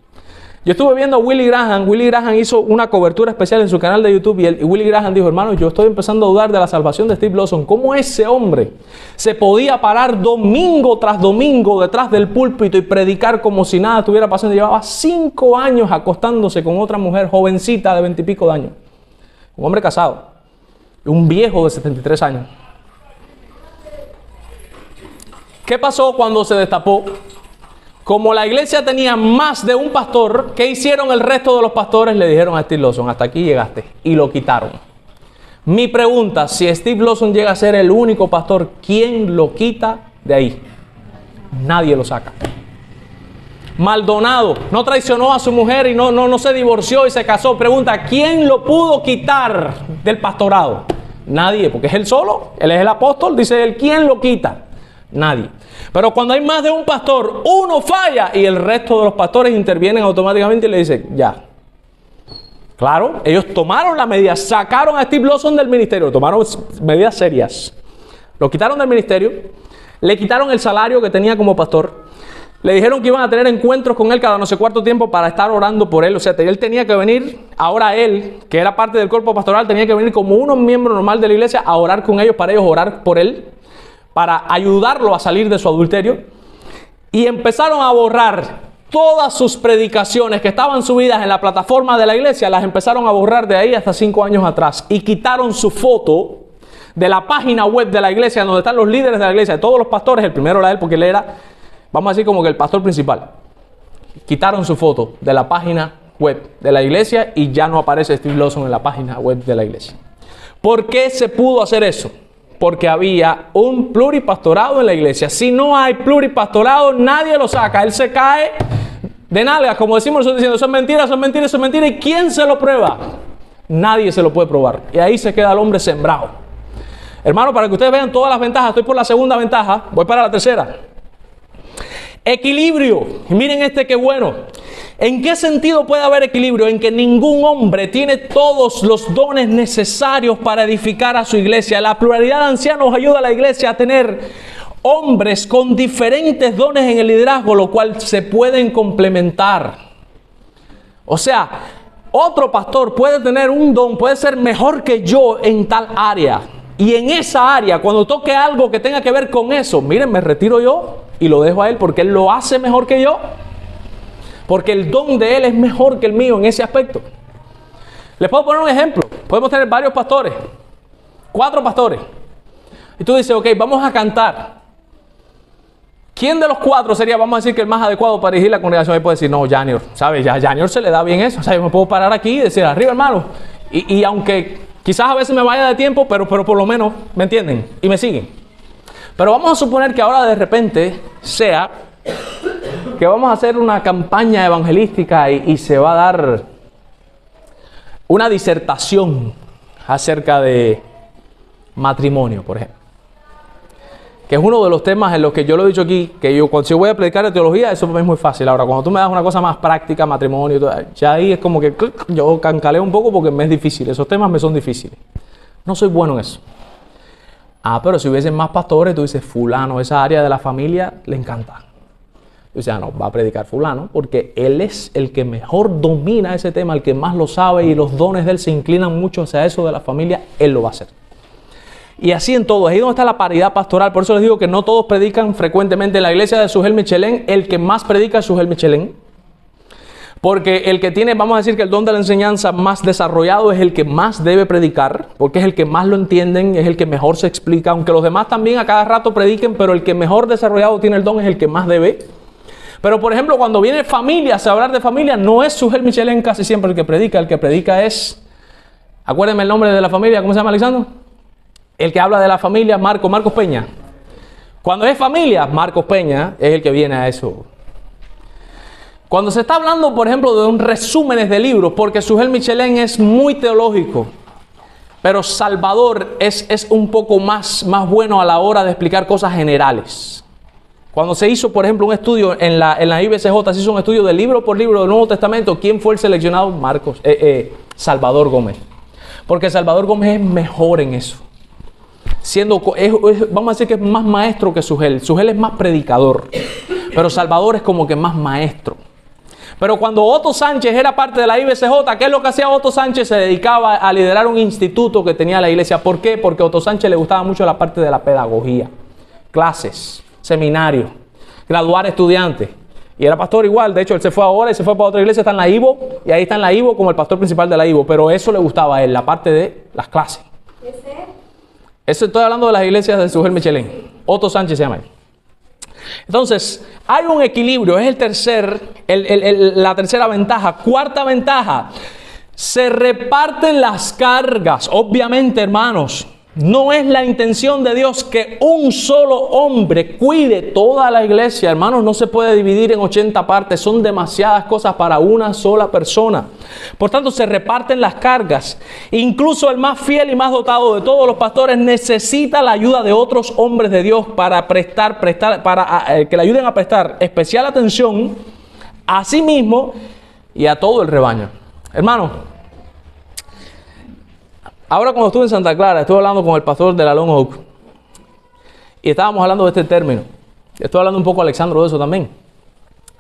Speaker 1: Yo estuve viendo a Willie Graham. Willie Graham hizo una cobertura especial en su canal de YouTube y Willie Graham dijo, hermano, yo estoy empezando a dudar de la salvación de Steve Lawson. ¿Cómo ese hombre se podía parar domingo tras domingo detrás del púlpito y predicar como si nada estuviera pasando? Llevaba 5 años acostándose con otra mujer jovencita de 20 y pico de años. Un hombre casado. Un viejo de 73 años. ¿Qué pasó cuando se destapó? Como la iglesia tenía más de un pastor, ¿qué hicieron el resto de los pastores? Le dijeron a Steve Lawson, hasta aquí llegaste, y lo quitaron. Mi pregunta, si Steve Lawson llega a ser el único pastor, ¿quién lo quita de ahí? Nadie lo saca. Maldonado no traicionó a su mujer y no se divorció y se casó. Pregunta, ¿quién lo pudo quitar del pastorado? Nadie, porque es él solo, él es el apóstol, dice él, ¿quién lo quita? Nadie. Pero cuando hay más de un pastor, uno falla y el resto de los pastores intervienen automáticamente y le dicen, ya. Claro, ellos tomaron la medida, sacaron a Steve Lawson del ministerio, tomaron medidas serias. Lo quitaron del ministerio, le quitaron el salario que tenía como pastor, le dijeron que iban a tener encuentros con él cada no sé cuánto tiempo para estar orando por él. O sea, él tenía que venir, ahora él, que era parte del cuerpo pastoral, tenía que venir como un miembro normal de la iglesia a orar con ellos, para ellos orar por él, para ayudarlo a salir de su adulterio. Y empezaron a borrar todas sus predicaciones que estaban subidas en la plataforma de la iglesia, las empezaron a borrar de ahí hasta 5 años atrás. Y quitaron su foto de la página web de la iglesia, donde están los líderes de la iglesia, todos los pastores. El primero era él, porque él era, vamos a decir, como que el pastor principal. Quitaron su foto de la página web de la iglesia y ya no aparece Steve Lawson en la página web de la iglesia. ¿Por qué se pudo hacer eso? Porque había un pluripastorado en la iglesia. Si no hay pluripastorado, nadie lo saca. Él se cae de nalgas, como decimos nosotros, diciendo, eso es mentira, eso es mentira, eso es mentira. ¿Y quién se lo prueba? Nadie se lo puede probar. Y ahí se queda el hombre sembrado. Hermano, para que ustedes vean todas las ventajas, estoy por la segunda ventaja, voy para la tercera. Equilibrio. Y miren este qué bueno. ¿En qué sentido puede haber equilibrio? En que ningún hombre tiene todos los dones necesarios para edificar a su iglesia. La pluralidad de ancianos ayuda a la iglesia a tener hombres con diferentes dones en el liderazgo, lo cual se pueden complementar. O sea, otro pastor puede tener un don, puede ser mejor que yo en tal área. Y en esa área, cuando toque algo que tenga que ver con eso, miren, me retiro yo y lo dejo a él porque él lo hace mejor que yo. Porque el don de él es mejor que el mío en ese aspecto. Les puedo poner un ejemplo. Podemos tener varios pastores. 4 pastores. Y tú dices, ok, vamos a cantar. ¿Quién de los 4 sería, vamos a decir, que el más adecuado para dirigir la congregación? Ahí puede decir, no, Janior. ¿Sabes? Ya a Janior se le da bien eso. O sea, yo me puedo parar aquí y decir, arriba, hermano. Y aunque quizás a veces me vaya de tiempo, pero por lo menos, ¿me entienden? Y me siguen. Pero vamos a suponer que ahora de repente sea que vamos a hacer una campaña evangelística y se va a dar una disertación acerca de matrimonio, por ejemplo. Que es uno de los temas en los que yo lo he dicho aquí, que yo cuando voy a predicar de teología, eso es muy fácil. Ahora, cuando tú me das una cosa más práctica, matrimonio, todo, ya ahí es como que yo cancaleo un poco porque me es difícil. Esos temas me son difíciles. No soy bueno en eso. Pero si hubiesen más pastores, tú dices, fulano, esa área de la familia le encanta. O sea, no, va a predicar fulano porque él es el que mejor domina ese tema, el que más lo sabe y los dones de él se inclinan mucho hacia eso de la familia, él lo va a hacer. Y así en todo, ahí donde está la paridad pastoral. Por eso les digo que no todos predican frecuentemente. En la iglesia de Sujel Michelén, el que más predica es Sujel Michelén. Porque el que tiene, vamos a decir que el don de la enseñanza más desarrollado es el que más debe predicar, porque es el que más lo entienden, es el que mejor se explica, aunque los demás también a cada rato prediquen, pero el que mejor desarrollado tiene el don es el que más debe. Pero, por ejemplo, cuando viene familia, a hablar de familia, no es Sujel Michelén casi siempre el que predica es, acuérdenme el nombre de la familia, ¿cómo se llama, Alexandro? El que habla de la familia, Marcos Peña. Cuando es familia, Marcos Peña es el que viene a eso. Cuando se está hablando, por ejemplo, de un resúmenes de libros, porque Sujel Michelén es muy teológico, pero Salvador es un poco más bueno a la hora de explicar cosas generales. Cuando se hizo, por ejemplo, un estudio en la IBCJ, se hizo un estudio de libro por libro del Nuevo Testamento. ¿Quién fue el seleccionado? Salvador Gómez. Porque Salvador Gómez es mejor en eso. Vamos a decir que es más maestro que Sujel. Sujel es más predicador, pero Salvador es como que más maestro. Pero cuando Otto Sánchez era parte de la IBCJ, ¿qué es lo que hacía Otto Sánchez? Se dedicaba a liderar un instituto que tenía la iglesia. ¿Por qué? Porque a Otto Sánchez le gustaba mucho la parte de la pedagogía, clases, seminarios, graduar estudiantes. Y era pastor igual, de hecho él se fue ahora y se fue para otra iglesia, está en la IBO, y ahí está en la IBO como el pastor principal de la IBO, pero eso le gustaba a él, la parte de las clases. Eso estoy hablando de las iglesias de Sujel Michelén. Otto Sánchez se llama él. Entonces, hay un equilibrio, es la tercera ventaja. Cuarta ventaja, se reparten las cargas. Obviamente, hermanos, no es la intención de Dios que un solo hombre cuide toda la iglesia. Hermanos, no se puede dividir en 80 partes. Son demasiadas cosas para una sola persona. Por tanto, se reparten las cargas. Incluso el más fiel y más dotado de todos los pastores necesita la ayuda de otros hombres de Dios para que le ayuden a prestar especial atención a sí mismo y a todo el rebaño. Hermano, ahora cuando estuve en Santa Clara, estuve hablando con el pastor de la Long Oak y estábamos hablando de este término. Estoy hablando un poco a Alexandro de eso también.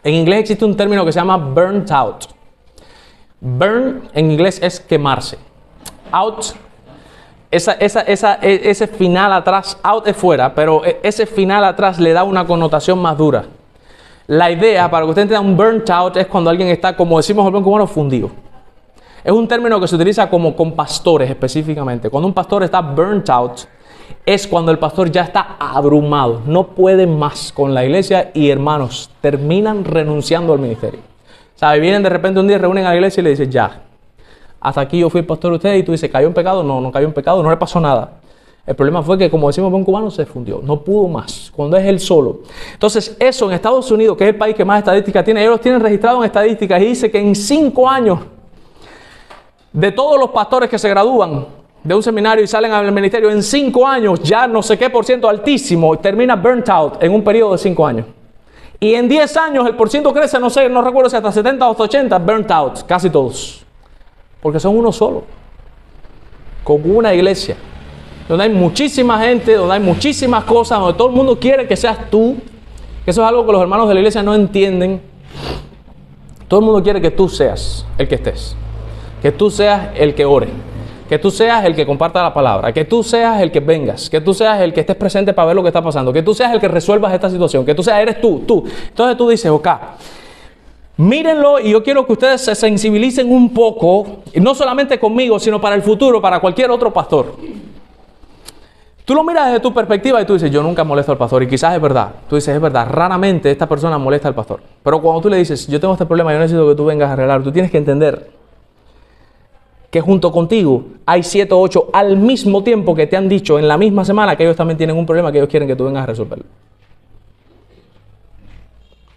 Speaker 1: En inglés existe un término que se llama burnt out. Burn en inglés es quemarse. Out, ese final atrás, out es fuera, pero ese final atrás le da una connotación más dura. La idea, para que usted entienda, un burnt out es cuando alguien está, como decimos el buen cubano, fundido. Es un término que se utiliza como con pastores específicamente. Cuando un pastor está burnt out, es cuando el pastor ya está abrumado, no puede más con la iglesia y hermanos, terminan renunciando al ministerio. ¿Sabe? Vienen de repente un día, reúnen a la iglesia y le dicen, ya, hasta aquí yo fui el pastor de ustedes, y tú dices, ¿cayó en pecado? No, no cayó en pecado, no le pasó nada. El problema fue que, como decimos buen cubano, se fundió, no pudo más, cuando es él solo. Entonces, eso en Estados Unidos, que es el país que más estadísticas tiene, ellos los tienen registrados en estadísticas y dice que en 5 años, de todos los pastores que se gradúan de un seminario y salen al ministerio, en 5 años, ya no sé qué % altísimo, termina burnt out en un periodo de 5 años. Y en 10 años el % crece, no sé, no recuerdo si hasta 70 o hasta 80, burnt out, casi todos. Porque son uno solo. Con una iglesia. Donde hay muchísima gente, donde hay muchísimas cosas, donde todo el mundo quiere que seas tú. Que eso es algo que los hermanos de la iglesia no entienden. Todo el mundo quiere que tú seas el que estés. Que tú seas el que ore, que tú seas el que comparta la palabra, que tú seas el que vengas, que tú seas el que estés presente para ver lo que está pasando, que tú seas el que resuelvas esta situación, que tú seas, eres tú. Entonces tú dices, ok, mírenlo y yo quiero que ustedes se sensibilicen un poco, y no solamente conmigo, sino para el futuro, para cualquier otro pastor. Tú lo miras desde tu perspectiva y tú dices, yo nunca molesto al pastor, y quizás es verdad. Tú dices, es verdad, raramente esta persona molesta al pastor. Pero cuando tú le dices, yo tengo este problema, yo necesito que tú vengas a arreglar, tú tienes que entender que junto contigo hay 7 o 8 al mismo tiempo que te han dicho en la misma semana que ellos también tienen un problema que ellos quieren que tú vengas a resolverlo.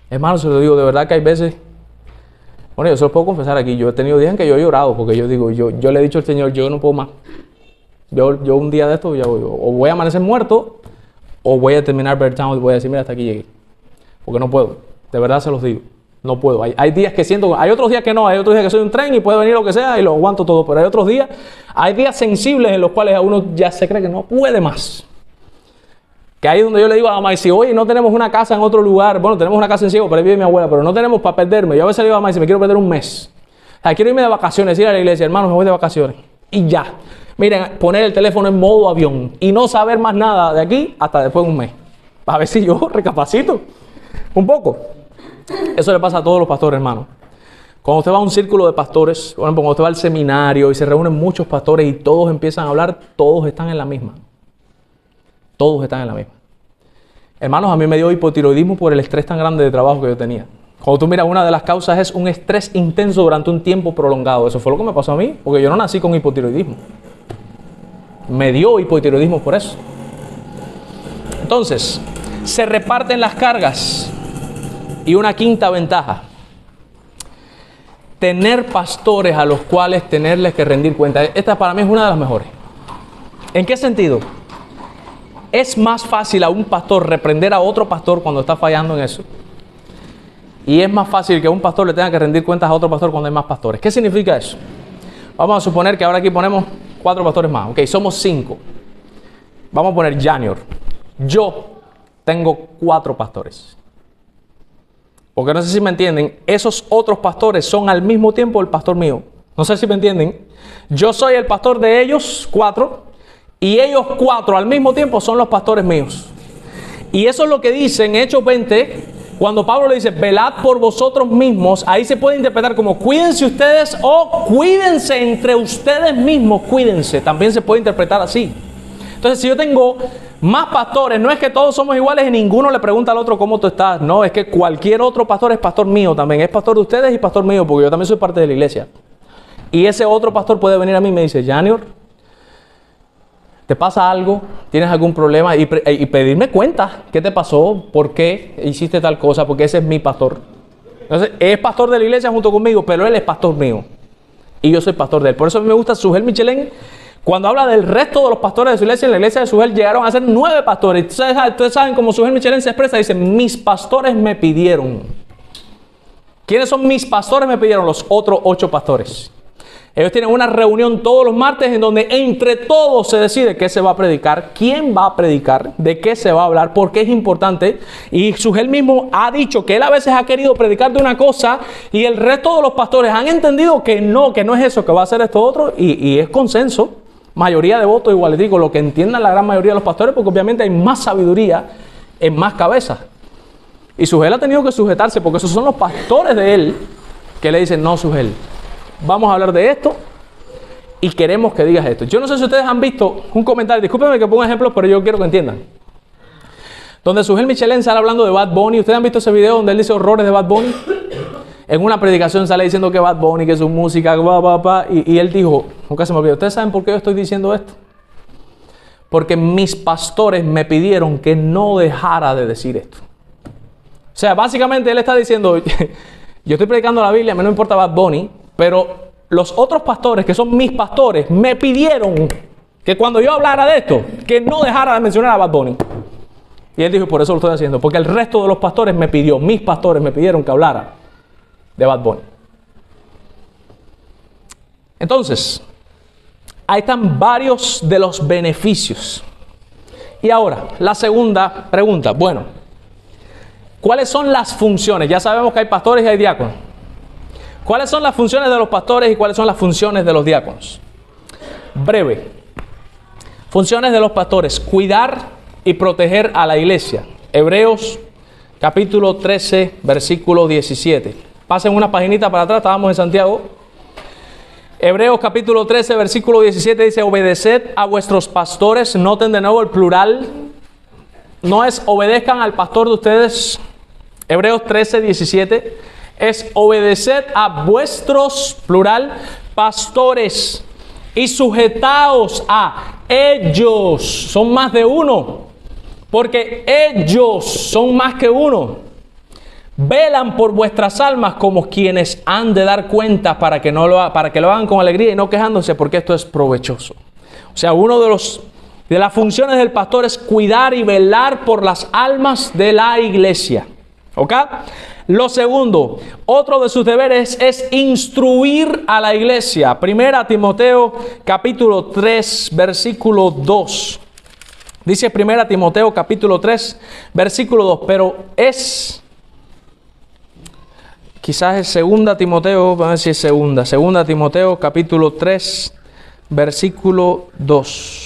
Speaker 1: Hermano, se lo digo, de verdad que hay veces, bueno, yo se lo puedo confesar aquí, yo he tenido días en que yo he llorado, porque yo digo, yo le he dicho al Señor, yo no puedo más. Yo un día de esto, o voy a amanecer muerto, o voy a terminar burnt out y voy a decir, mira, hasta aquí llegué. Porque no puedo, de verdad se los digo. No puedo. Hay días que siento, hay otros días que no, hay otros días que soy un tren y puede venir lo que sea y lo aguanto todo, pero hay días sensibles en los cuales a uno ya se cree que no puede más. Que ahí es donde yo le digo a la mamá, si hoy no tenemos una casa en otro lugar, bueno, tenemos una casa en Ciego, pero ahí vive mi abuela, pero no tenemos para perderme. Yo a veces le digo a la mamá, si me quiero perder un mes, o sea, quiero irme de vacaciones, ir a la iglesia, hermano, me voy de vacaciones. Y ya. Miren, poner el teléfono en modo avión y no saber más nada de aquí hasta después de un mes. Para ver si yo recapacito un poco. Eso le pasa a todos los pastores, hermano. Cuando usted va a un círculo de pastores, por ejemplo, cuando usted va al seminario y se reúnen muchos pastores y todos empiezan a hablar, todos están en la misma. Todos están en la misma. Hermanos, a mí me dio hipotiroidismo por el estrés tan grande de trabajo que yo tenía. Cuando tú miras, una de las causas es un estrés intenso durante un tiempo prolongado. Eso fue lo que me pasó a mí, porque yo no nací con hipotiroidismo. Me dio hipotiroidismo por eso. Entonces, se reparten las cargas. Y una quinta ventaja, tener pastores a los cuales tenerles que rendir cuenta. Esta para mí es una de las mejores. ¿En qué sentido? Es más fácil a un pastor reprender a otro pastor cuando está fallando en eso. Y es más fácil que un pastor le tenga que rendir cuentas a otro pastor cuando hay más pastores. ¿Qué significa eso? Vamos a suponer que ahora aquí ponemos 4 pastores más. Ok, somos 5. Vamos a poner Junior. Yo tengo 4 pastores. porque no sé si me entienden, esos otros pastores son al mismo tiempo el pastor mío. No sé si me entienden. Yo soy el pastor de ellos 4 y ellos 4 al mismo tiempo son los pastores míos. Y eso es lo que dice en Hechos 20, cuando Pablo le dice, velad por vosotros mismos. Ahí se puede interpretar como cuídense ustedes o cuídense entre ustedes mismos, cuídense. También se puede interpretar así. Entonces, si yo tengo más pastores, no es que todos somos iguales y ninguno le pregunta al otro cómo tú estás. No, es que cualquier otro pastor es pastor mío también. Es pastor de ustedes y pastor mío, porque yo también soy parte de la iglesia. Y ese otro pastor puede venir a mí y me dice, Janior, ¿te pasa algo? ¿Tienes algún problema? Y pedirme cuenta. ¿Qué te pasó? ¿Por qué hiciste tal cosa? Porque ese es mi pastor. Entonces, es pastor de la iglesia junto conmigo, pero él es pastor mío. Y yo soy pastor de él. Por eso a mí me gusta Sugel Michelén. Cuando habla del resto de los pastores de su iglesia, en la iglesia de Sugel llegaron a ser 9 pastores. Ustedes saben cómo Sugel Michelén se expresa. Dice, mis pastores me pidieron. ¿Quiénes son mis pastores? Me pidieron los otros 8 pastores. Ellos tienen una reunión todos los martes en donde entre todos se decide qué se va a predicar, quién va a predicar, de qué se va a hablar, por qué es importante. Y Sugel mismo ha dicho que él a veces ha querido predicar de una cosa y el resto de los pastores han entendido que no es eso, que va a ser esto otro, y es consenso. Mayoría de votos, igual les digo, lo que entiendan la gran mayoría de los pastores, porque obviamente hay más sabiduría en más cabezas. Y Sugel ha tenido que sujetarse, porque esos son los pastores de él que le dicen, no, Sugel, vamos a hablar de esto y queremos que digas esto. Yo no sé si ustedes han visto un comentario, discúlpenme que ponga ejemplos, pero yo quiero que entiendan. Donde Sugel Michelén sale hablando de Bad Bunny. ¿Ustedes han visto ese video donde él dice horrores de Bad Bunny? En una predicación sale diciendo que Bad Bunny, que su música, y él dijo, nunca se me olvidó, ¿ustedes saben por qué yo estoy diciendo esto? Porque mis pastores me pidieron que no dejara de decir esto. O sea, básicamente él está diciendo, yo estoy predicando la Biblia, a mí no me importa Bad Bunny, pero los otros pastores, que son mis pastores, me pidieron que cuando yo hablara de esto, que no dejara de mencionar a Bad Bunny. Y él dijo, por eso lo estoy haciendo, porque el resto de los pastores mis pastores me pidieron que hablara de Bad Bunny. Entonces, ahí están varios de los beneficios. Y ahora, la segunda pregunta. Bueno, ¿cuáles son las funciones? Ya sabemos que hay pastores y hay diáconos. ¿Cuáles son las funciones de los pastores y cuáles son las funciones de los diáconos? Breve. Funciones de los pastores: cuidar y proteger a la iglesia. Hebreos capítulo 13, versículo 17. Pasen una paginita para atrás, estábamos en Santiago. Hebreos capítulo 13, versículo 17 dice, obedeced a vuestros pastores. Noten de nuevo el plural. No es obedezcan al pastor de ustedes. Hebreos 13, 17 es obedeced a vuestros, plural, pastores, y sujetaos a ellos. Son más de uno, porque ellos son más que uno. Velan por vuestras almas como quienes han de dar cuenta para que lo hagan con alegría y no quejándose, porque esto es provechoso. O sea, uno de las funciones del pastor es cuidar y velar por las almas de la iglesia. ¿Ok? Lo segundo, otro de sus deberes es instruir a la iglesia. Primera Timoteo capítulo 3, versículo 2. Dice Primera Timoteo capítulo 3, versículo 2, pero quizás es Segunda Timoteo, vamos a ver si es Segunda Timoteo capítulo 3, versículo 2.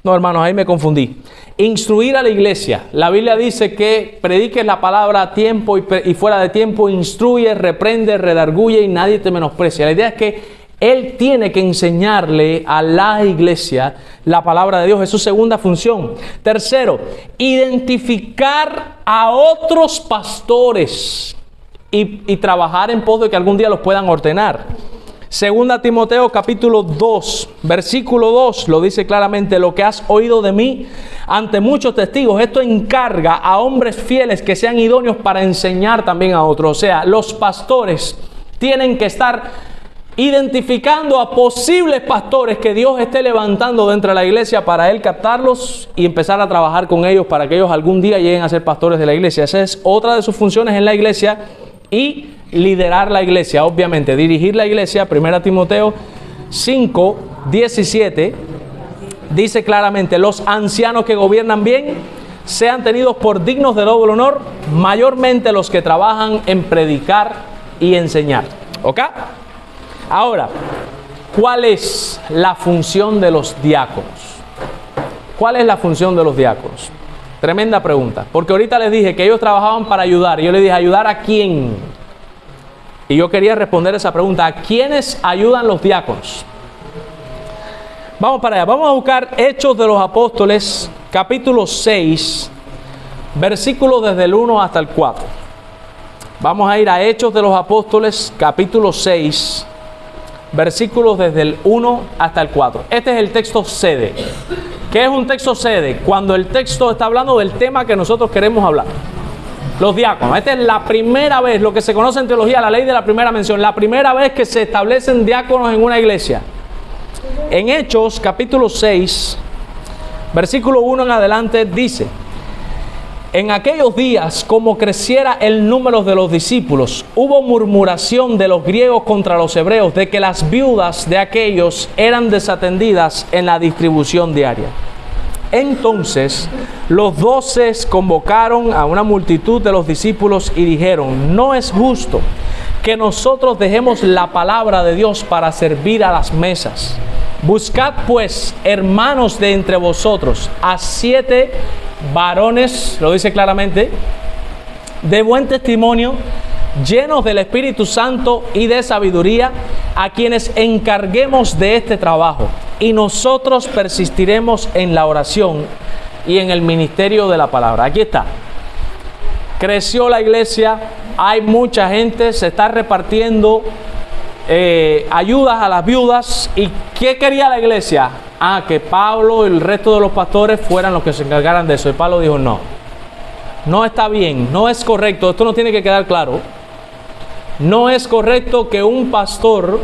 Speaker 1: No, hermanos, ahí me confundí. Instruir a la iglesia. La Biblia dice que prediques la palabra a tiempo y fuera de tiempo, instruye, reprende, redarguye y nadie te menosprecia. La idea es que él tiene que enseñarle a la iglesia la palabra de Dios. Es su segunda función. Tercero, identificar a otros pastores y trabajar en pos de que algún día los puedan ordenar. Segunda Timoteo capítulo 2, versículo 2 lo dice claramente: lo que has oído de mí ante muchos testigos, esto encarga a hombres fieles que sean idóneos para enseñar también a otros. O sea, los pastores tienen que estar identificando a posibles pastores que Dios esté levantando dentro de la iglesia para él captarlos y empezar a trabajar con ellos para que ellos algún día lleguen a ser pastores de la iglesia. Esa es otra de sus funciones en la iglesia. Y liderar la iglesia, obviamente, dirigir la iglesia. Primera Timoteo 5, 17 dice claramente: los ancianos que gobiernan bien sean tenidos por dignos de doble honor, mayormente los que trabajan en predicar y enseñar. ¿Ok? Ahora, ¿cuál es la función de los diáconos? ¿Cuál es la función de los diáconos? Tremenda pregunta, porque ahorita les dije que ellos trabajaban para ayudar, y yo les dije, ¿ayudar a quién? Y yo quería responder esa pregunta, ¿a quiénes ayudan los diáconos? Vamos para allá, vamos a buscar Hechos de los Apóstoles, capítulo 6, versículos desde el 1 hasta el 4. Vamos a ir a Hechos de los Apóstoles, capítulo 6, versículos desde el 1 hasta el 4. Este es el texto sede. ¿Qué es un texto sede? Cuando el texto está hablando del tema que nosotros queremos hablar. Los diáconos. Esta es la primera vez, lo que se conoce en teología, la ley de la primera mención, la primera vez que se establecen diáconos en una iglesia. En Hechos, capítulo 6, versículo 1 en adelante, dice: en aquellos días, como creciera el número de los discípulos, hubo murmuración de los griegos contra los hebreos, de que las viudas de aquellos eran desatendidas en la distribución diaria. Entonces, los 12 convocaron a una multitud de los discípulos y dijeron: no es justo que nosotros dejemos la palabra de Dios para servir a las mesas. Buscad pues, hermanos, de entre vosotros a 7 varones, lo dice claramente, de buen testimonio, llenos del Espíritu Santo y de sabiduría, a quienes encarguemos de este trabajo, y nosotros persistiremos en la oración y en el ministerio de la palabra. Aquí está. Creció la iglesia, hay mucha gente, se está repartiendo ayudas a las viudas. ¿Y qué quería la iglesia? Que Pablo y el resto de los pastores fueran los que se encargaran de eso. Y Pablo dijo: no está bien, no es correcto, esto no tiene que quedar claro. No es correcto que un pastor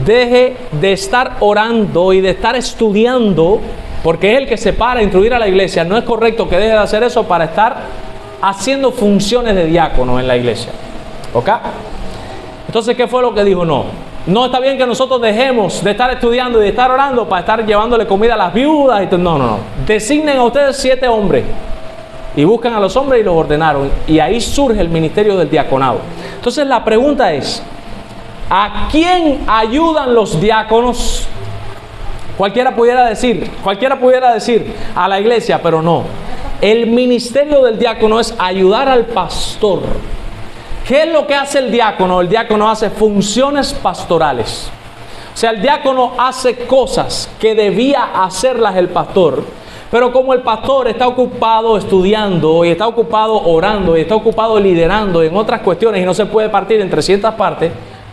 Speaker 1: deje de estar orando y de estar estudiando, porque es el que se para a instruir a la iglesia. No es correcto que deje de hacer eso para estar haciendo funciones de diácono en la iglesia. ¿Ok? Entonces, ¿qué fue lo que dijo? No está bien que nosotros dejemos de estar estudiando y de estar orando para estar llevándole comida a las viudas. No. Designen a ustedes 7 hombres. Y buscan a los hombres y los ordenaron. Y ahí surge el ministerio del diaconado. Entonces la pregunta es: ¿a quién ayudan los diáconos? Cualquiera pudiera decir a la iglesia, pero no. El ministerio del diácono es ayudar al pastor. ¿Qué es lo que hace el diácono? El diácono hace funciones pastorales. O sea, el diácono hace cosas que debía hacerlas el pastor, pero como el pastor está ocupado estudiando y está ocupado orando y está ocupado liderando en otras cuestiones y no se puede partir en 300 partes,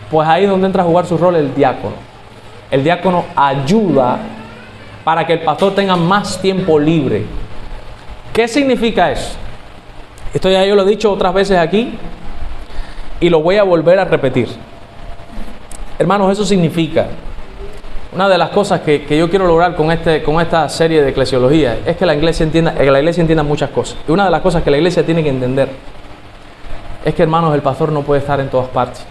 Speaker 1: pues ahí es donde entra a jugar su rol el diácono. El diácono ayuda para que el pastor tenga más tiempo libre. ¿Qué significa eso? Esto ya yo lo he dicho otras veces aquí y lo voy a volver a repetir. Hermanos, eso significa, una de las cosas que yo quiero lograr con esta serie de eclesiología es que la iglesia entienda muchas cosas. Y una de las cosas que la iglesia tiene que entender es que, hermanos, el pastor no puede estar en todas partes.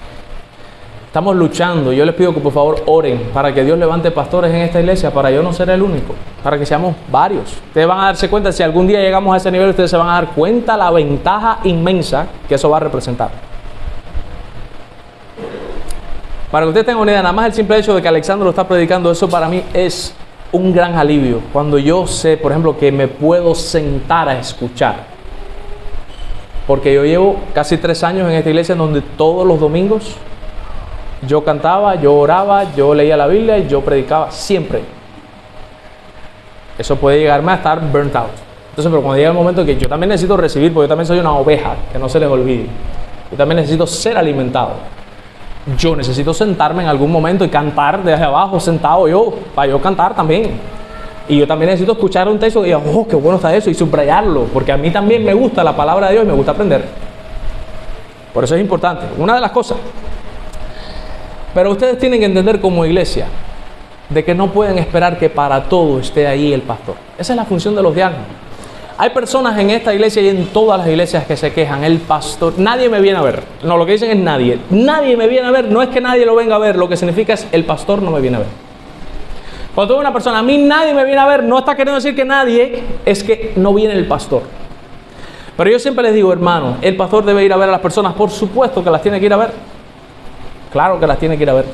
Speaker 1: Estamos luchando. Yo les pido que por favor oren para que Dios levante pastores en esta iglesia, para yo no ser el único, para que seamos varios. Ustedes van a darse cuenta, si algún día llegamos a ese nivel, ustedes se van a dar cuenta la ventaja inmensa que eso va a representar. Para que ustedes tengan una idea, nada más el simple hecho de que Alexandro lo está predicando, eso para mí es un gran alivio. Cuando yo sé, por ejemplo, que me puedo sentar a escuchar. Porque yo llevo casi 3 años en esta iglesia en donde todos los domingos yo cantaba, yo oraba, yo leía la Biblia y yo predicaba siempre. Eso puede llegarme a estar burnt out. Entonces, pero cuando llega el momento que yo también necesito recibir, porque yo también soy una oveja, que no se les olvide. Yo también necesito ser alimentado. Yo necesito sentarme en algún momento y cantar desde abajo, sentado para yo cantar también. Y yo también necesito escuchar un texto y diga: oh, qué bueno está eso, y subrayarlo, porque a mí también me gusta la palabra de Dios y me gusta aprender. Por eso es importante, una de las cosas. Pero ustedes tienen que entender como iglesia de que no pueden esperar que para todo esté ahí el pastor. Esa es la función de los diáconos. Hay personas en esta iglesia y en todas las iglesias que se quejan: el pastor, nadie me viene a ver. No, lo que dicen es nadie me viene a ver. No es que nadie lo venga a ver, lo que significa es el pastor no me viene a ver. Cuando tú ves una persona: a mí nadie me viene a ver, no está queriendo decir que nadie, es que no viene el pastor. Pero yo siempre les digo, hermano, el pastor debe ir a ver a las personas. Por supuesto que las tiene que ir a ver. Claro que las tiene que ir a ver.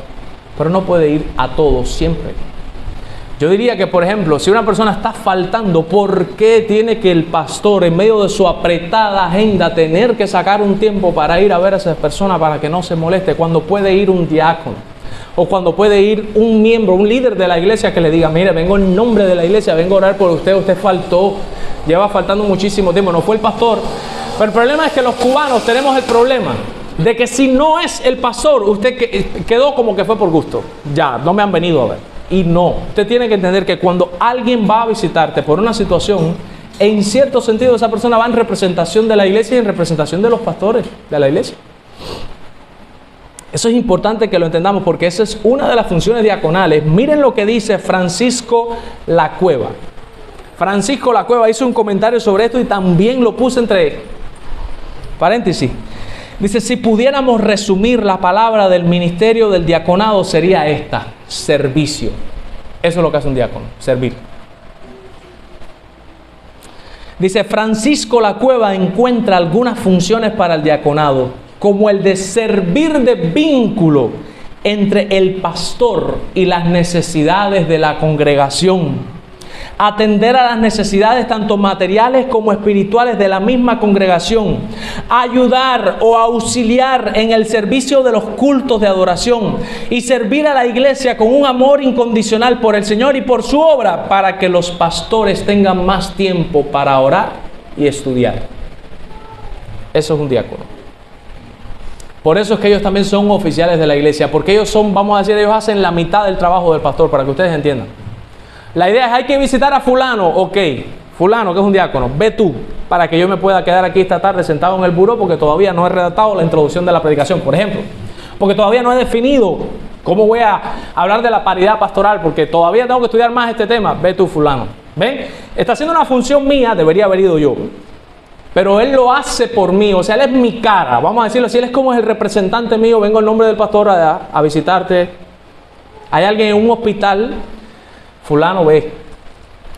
Speaker 1: Pero no puede ir a todos siempre. Yo diría que, por ejemplo, si una persona está faltando, ¿por qué tiene que el pastor, en medio de su apretada agenda, tener que sacar un tiempo para ir a ver a esa persona para que no se moleste, cuando puede ir un diácono? O cuando puede ir un miembro, un líder de la iglesia que le diga, mire, vengo en nombre de la iglesia, vengo a orar por usted, usted faltó, lleva faltando muchísimo tiempo, no fue el pastor. Pero el problema es que los cubanos tenemos el problema de que si no es el pastor, usted quedó como que fue por gusto. Ya, no me han venido a ver. Y no, usted tiene que entender que cuando alguien va a visitarte por una situación, en cierto sentido esa persona va en representación de la iglesia y en representación de los pastores de la iglesia. Eso es importante que lo entendamos porque esa es una de las funciones diaconales. Miren lo que dice Francisco Lacueva. Francisco Lacueva hizo un comentario sobre esto y también lo puse entre paréntesis. Dice, si pudiéramos resumir la palabra del ministerio del diaconado sería esta: servicio. Eso es lo que hace un diácono, servir. Dice, Francisco Lacueva encuentra algunas funciones para el diaconado, como el de servir de vínculo entre el pastor y las necesidades de la congregación, atender a las necesidades tanto materiales como espirituales de la misma congregación, ayudar o auxiliar en el servicio de los cultos de adoración y servir a la iglesia con un amor incondicional por el Señor y por su obra, para que los pastores tengan más tiempo para orar y estudiar. Eso es un diácono. Por eso es que ellos también son oficiales de la iglesia, porque ellos son, vamos a decir, ellos hacen la mitad del trabajo del pastor, para que ustedes entiendan. La idea es, hay que visitar a fulano, ok, fulano que es un diácono, ve tú, para que yo me pueda quedar aquí esta tarde sentado en el buró, porque todavía no he redactado la introducción de la predicación, por ejemplo, porque todavía no he definido cómo voy a hablar de la paridad pastoral, porque todavía tengo que estudiar más este tema. Ve tú, fulano, ¿ven? Está haciendo una función mía, debería haber ido yo, pero él lo hace por mí, o sea, él es mi cara, vamos a decirlo así, él es como el representante mío. Vengo en nombre del pastor a visitarte. Hay alguien en un hospital, fulano ve,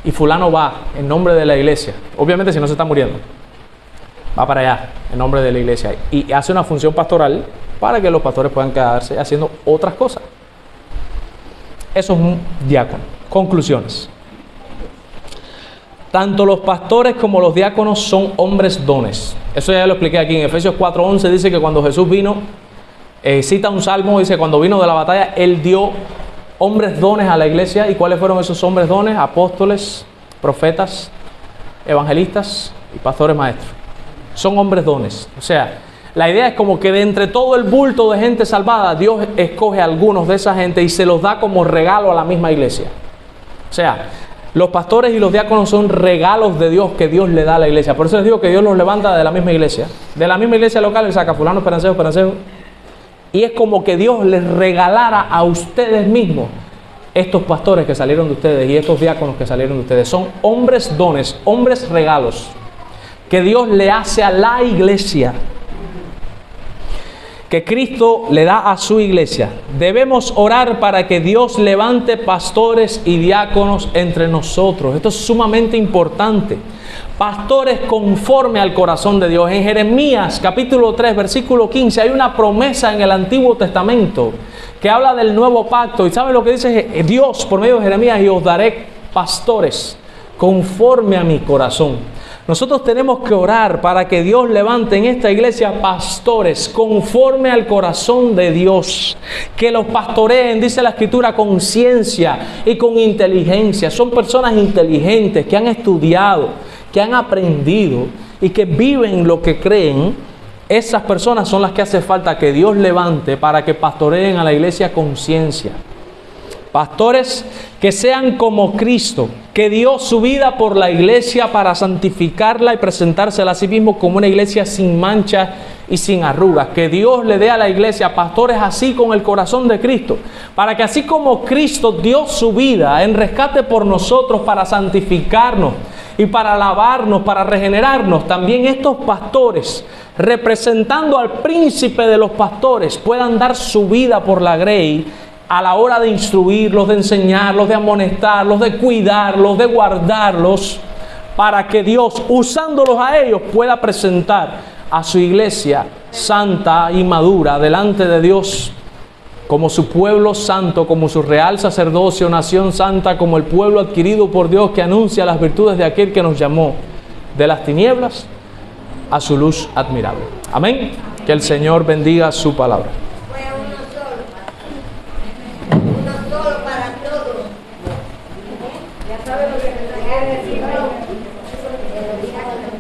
Speaker 1: y fulano va en nombre de la iglesia. Obviamente si no se está muriendo, va para allá en nombre de la iglesia y hace una función pastoral para que los pastores puedan quedarse haciendo otras cosas. Eso es un diácono. Conclusiones. Tanto los pastores como los diáconos son hombres dones. Eso ya lo expliqué aquí en Efesios 4:11. Dice que cuando Jesús vino, cita un salmo, dice, cuando vino de la batalla, Él dio hombres dones a la iglesia. ¿Y cuáles fueron esos hombres dones? Apóstoles, profetas, evangelistas y pastores maestros. Son hombres dones. O sea, la idea es como que de entre todo el bulto de gente salvada, Dios escoge a algunos de esa gente y se los da como regalo a la misma iglesia. O sea, los pastores y los diáconos son regalos de Dios que Dios le da a la iglesia. Por eso les digo que Dios los levanta de la misma iglesia. De la misma iglesia local, Él saca fulano, Esperancejo. Y es como que Dios les regalara a ustedes mismos estos pastores que salieron de ustedes y estos diáconos que salieron de ustedes. Son hombres dones, hombres regalos que Dios le hace a la iglesia, que Cristo le da a su iglesia. Debemos orar para que Dios levante pastores y diáconos entre nosotros. Esto es sumamente importante. Pastores conforme al corazón de Dios. En Jeremías capítulo 3 versículo 15 hay una promesa en el Antiguo Testamento que habla del nuevo pacto. ¿Y saben lo que dice Dios por medio de Jeremías? Y os daré pastores conforme a mi corazón. Nosotros tenemos que orar para que Dios levante en esta iglesia pastores conforme al corazón de Dios, que los pastoreen, dice la Escritura, con ciencia y con inteligencia. Son personas inteligentes que han estudiado, que han aprendido y que viven lo que creen. Esas personas son las que hace falta que Dios levante para que pastoreen a la iglesia con ciencia. Pastores que sean como Cristo, que dio su vida por la iglesia para santificarla y presentársela a sí mismo como una iglesia sin mancha y sin arrugas. Que Dios le dé a la iglesia pastores así con el corazón de Cristo, para que así como Cristo dio su vida en rescate por nosotros para santificarnos y para lavarnos, para regenerarnos, también estos pastores, representando al príncipe de los pastores, puedan dar su vida por la grey a la hora de instruirlos, de enseñarlos, de amonestarlos, de cuidarlos, de guardarlos, para que Dios, usándolos a ellos, pueda presentar a su iglesia santa y madura delante de Dios, como su pueblo santo, como su real sacerdocio, nación santa, como el pueblo adquirido por Dios que anuncia las virtudes de aquel que nos llamó de las tinieblas a su luz admirable. Amén. Que el Señor bendiga su palabra.
Speaker 2: Fue uno solo para todos. Ya saben lo que se quiere decir.